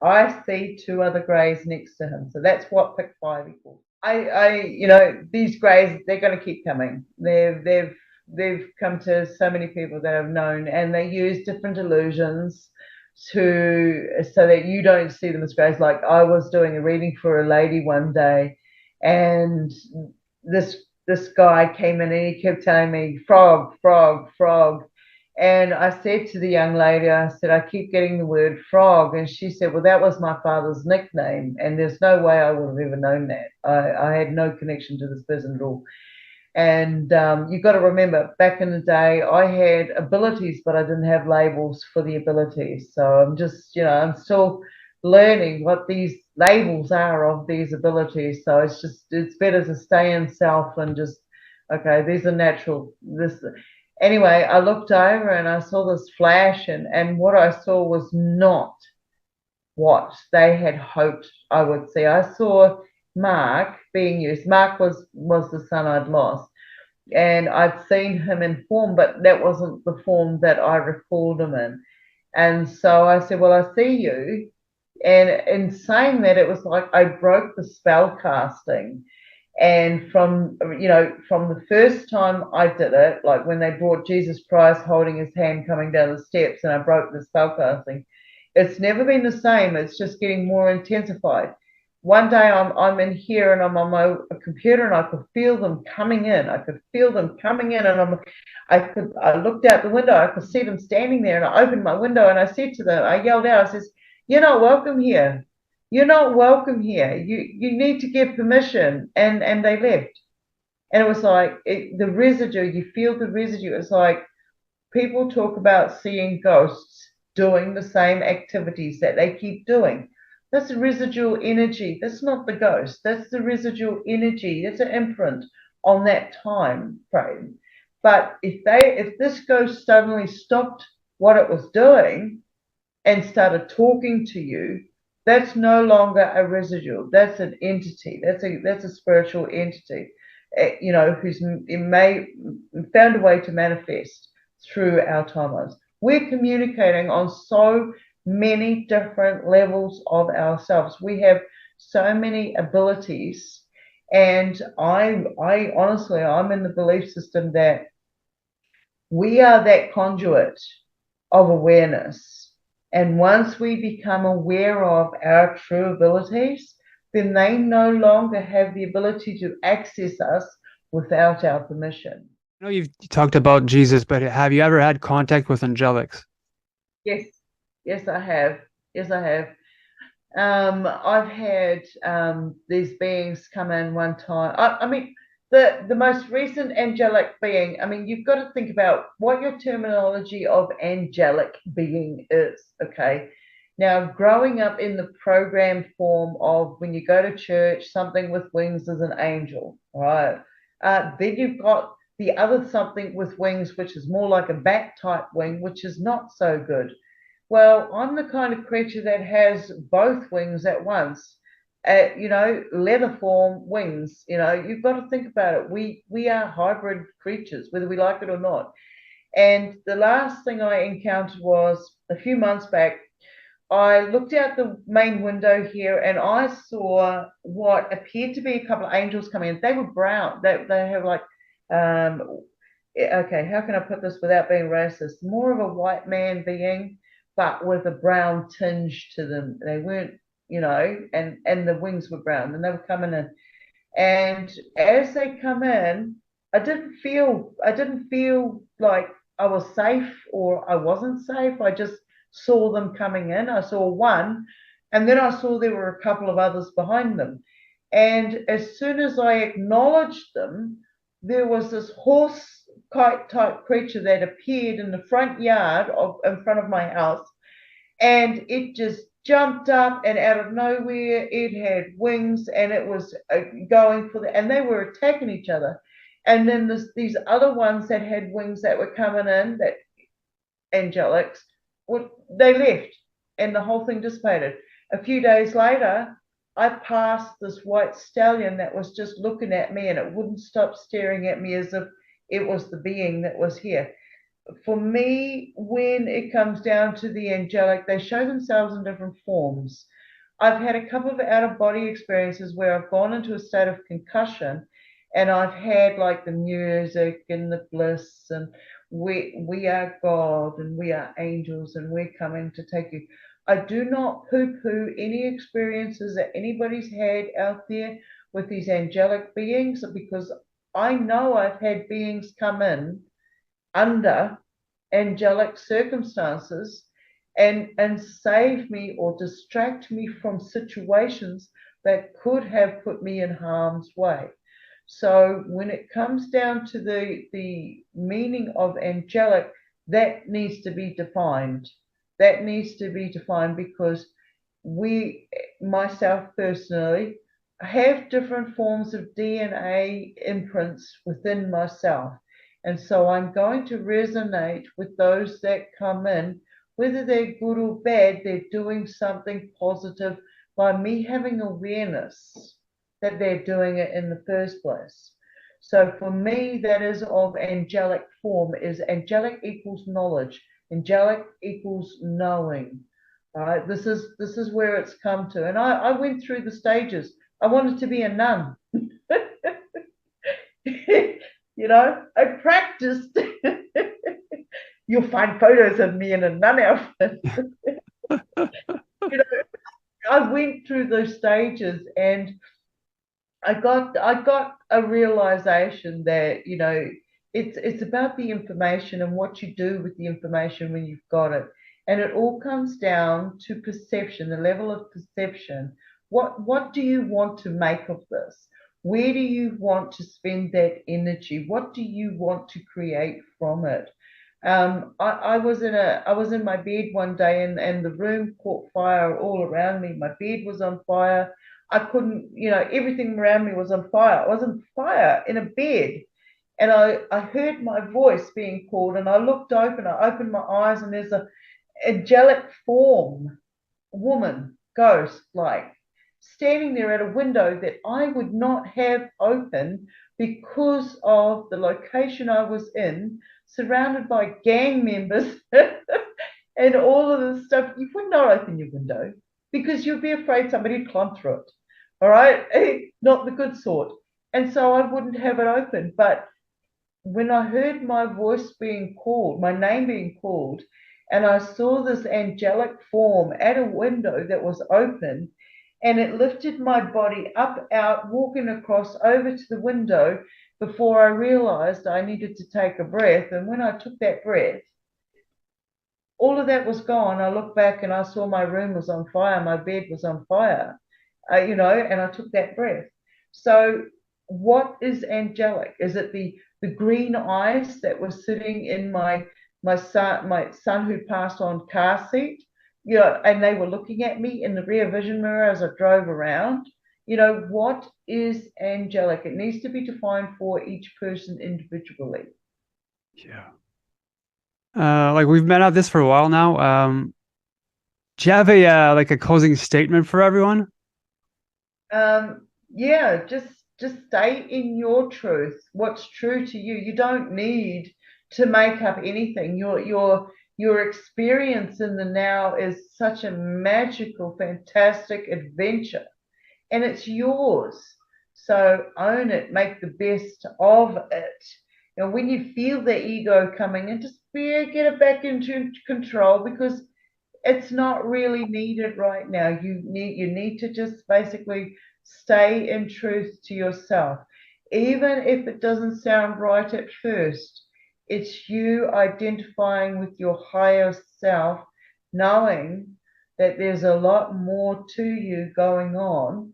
I see two other greys next to him. So that's what pick 5 equals. These greys, they're going to keep coming. They've come to so many people that I've known, and they use different illusions so that you don't see them as greys. Like I was doing a reading for a lady one day, and this guy came in and he kept telling me frog, frog, frog. And I said to the young lady, I said, I keep getting the word frog. And she said, well, that was my father's nickname. And there's no way I would have ever known that. I had no connection to this person at all. And you've got to remember, back in the day, I had abilities, but I didn't have labels for the abilities. So I'm just, I'm still learning what these labels are of these abilities. So it's better to stay in self and just, okay, these are natural. Anyway, I looked over and I saw this flash, and what I saw was not what they had hoped I would see. I saw Mark being used. Mark was the son I'd lost, and I'd seen him in form, but that wasn't the form that I recalled him in. And so I said, well, I see you. And in saying that, it was like I broke the spell casting. And from the first time I did it, like when they brought Jesus Christ holding his hand coming down the steps, and I broke the spellcasting, it's never been the same. It's just getting more intensified. One day I'm in here and I'm on my computer and I could feel them coming in. I could feel them coming in, and I looked out the window. I could see them standing there, and I opened my window and I said to them, I yelled out, I says, "You're not welcome here. You're not welcome here. You need to give permission." And they left. And it was like the residue, you feel the residue. It's like people talk about seeing ghosts doing the same activities that they keep doing. That's the residual energy. That's not the ghost. That's the residual energy. That's an imprint on that time frame. But if this ghost suddenly stopped what it was doing and started talking to you, that's no longer a residual. That's an entity. That's a spiritual entity, who's may found a way to manifest through our timelines. We're communicating on so many different levels of ourselves. We have so many abilities, and I honestly, I'm in the belief system that we are that conduit of awareness. And once we become aware of our true abilities, then they no longer have the ability to access us without our permission. I know you've talked about Jesus, but have you ever had contact with angelics? Yes, yes, I have. Yes, I have. I've had these beings come in one time. I mean, the most recent angelic being, I mean, you've got to think about what your terminology of angelic being is, okay? Now, growing up in the program form of when you go to church, something with wings is an angel, right? Then you've got the other something with wings, which is more like a bat type wing, which is not so good. Well, I'm the kind of creature that has both wings at once. Leather form wings. You've got to think about it. We are hybrid creatures, whether we like it or not. And the last thing I encountered was a few months back. I looked out the main window here and I saw what appeared to be a couple of angels coming in. They were brown. They have like, okay, how can I put this without being racist? More of a white man being, but with a brown tinge to them. They weren't, and the wings were brown, and they were coming in. And as they come in, I didn't feel like I was safe or I wasn't safe. I just saw them coming in. I saw one, And then I saw there were a couple of others behind them. And as soon as I acknowledged them, there was this horse kite type creature that appeared in the front yard in front of my house, and it just jumped up, and out of nowhere it had wings, and it was going for and they were attacking each other. And then these other ones that had wings that were coming in, that angelics, they left, and the whole thing dissipated. A few days later, I passed this white stallion that was just looking at me, and it wouldn't stop staring at me as if it was the being that was here. For me, when it comes down to the angelic, they show themselves in different forms. I've had a couple of out of body experiences where I've gone into a state of concussion, and I've had like the music and the bliss, and we are God and we are angels and we're coming to take you. I do not poo-poo any experiences that anybody's had out there with these angelic beings, because I know I've had beings come in under angelic circumstances and save me or distract me from situations that could have put me in harm's way. So when it comes down to the meaning of angelic, that needs to be defined. That needs to be defined, because myself personally, have different forms of DNA imprints within myself. And so I'm going to resonate with those that come in, whether they're good or bad, they're doing something positive by me having awareness that they're doing it in the first place. So for me, that is of angelic form, is angelic equals knowledge. Angelic equals knowing. Right? This is where it's come to. And I went through the stages. I wanted to be a nun. I practiced. You'll find photos of me in a nun outfit. I went through those stages, and I got a realization that it's about the information and what you do with the information when you've got it, and it all comes down to perception, the level of perception. What do you want to make of this? Where do you want to spend that energy? What do you want to create from it? I was in my bed one day, and the room caught fire all around me. My bed was on fire. I couldn't, everything around me was on fire. I was on fire in a bed. And I heard my voice being called, and I looked open. I opened my eyes, and there's a angelic form, woman, ghost, like, standing there at a window that I would not have open because of the location I was in, surrounded by gang members and all of this stuff. You would not open your window because you'd be afraid somebody'd climb through it. All right, not the good sort. And so I wouldn't have it open. But when I heard my voice being called, my name being called, and I saw this angelic form at a window that was open, and it lifted my body up, out, walking across over to the window before I realized I needed to take a breath. And when I took that breath, all of that was gone. I looked back and I saw my room was on fire, my bed was on fire, and I took that breath. So what is angelic? Is it the green eyes that were sitting in my son who passed on car seat, and they were looking at me in the rear vision mirror as I drove around? What is angelic? It needs to be defined for each person individually. Yeah. Like we've been at this for a while now. Do you have a closing statement for everyone? Yeah, just stay in your truth. What's true to you. You don't need to make up anything. Your experience in the now is such a magical, fantastic adventure, and it's yours. So own it, make the best of it. And when you feel the ego coming in, just get it back into control, because it's not really needed right now. You need to just basically stay in truth to yourself. Even if it doesn't sound right at first, it's you identifying with your higher self, knowing that there's a lot more to you going on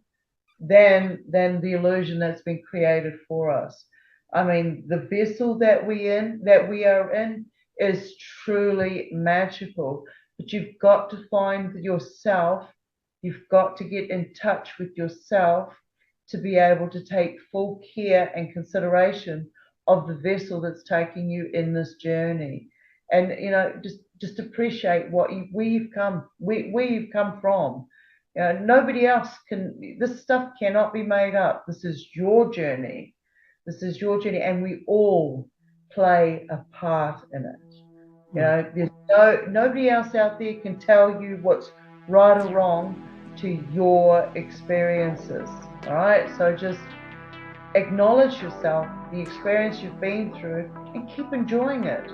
than the illusion that's been created for us. I mean, the vessel that we are in is truly magical, but you've got to find yourself. You've got to get in touch with yourself to be able to take full care and consideration of the vessel that's taking you in this journey. And just appreciate where you've come from. Nobody else can. This stuff cannot be made up. This is your journey. This is your journey, and we all play a part in it. There's nobody else out there can tell you what's right or wrong to your experiences. All right, so just acknowledge yourself, the experience you've been through, and keep enjoying it.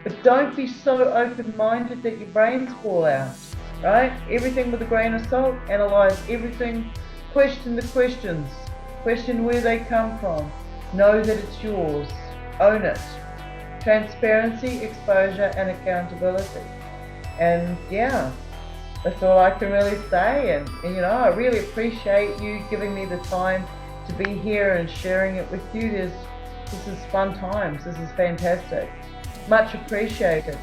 But don't be so open-minded that your brains fall out. Right? Everything with a grain of salt. Analyze everything. Question the questions. Question where they come from. Know that it's yours. Own it. Transparency, exposure, and accountability. And yeah, that's all I can really say. And I really appreciate you giving me the time to be here and sharing it with you. This is fun times. This is fantastic. Much appreciated.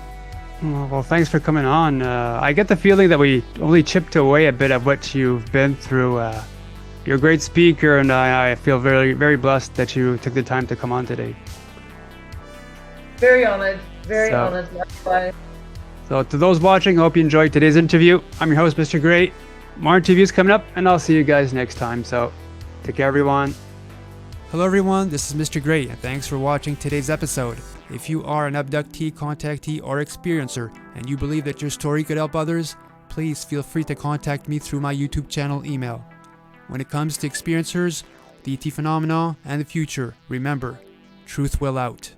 Well, thanks for coming on. I get the feeling that we only chipped away a bit of what you've been through. You're a great speaker, and I feel very, very blessed that you took the time to come on today. Very honored. Very honored. Bye. So to those watching, I hope you enjoyed today's interview. I'm your host, Mr. Gray. More interviews coming up, and I'll see you guys next time. So take care, everyone. Hello, everyone. This is Mr. Gray, and thanks for watching today's episode. If you are an abductee, contactee, or experiencer, and you believe that your story could help others, please feel free to contact me through my YouTube channel email. When it comes to experiencers, the ET phenomena, and the future, remember, truth will out.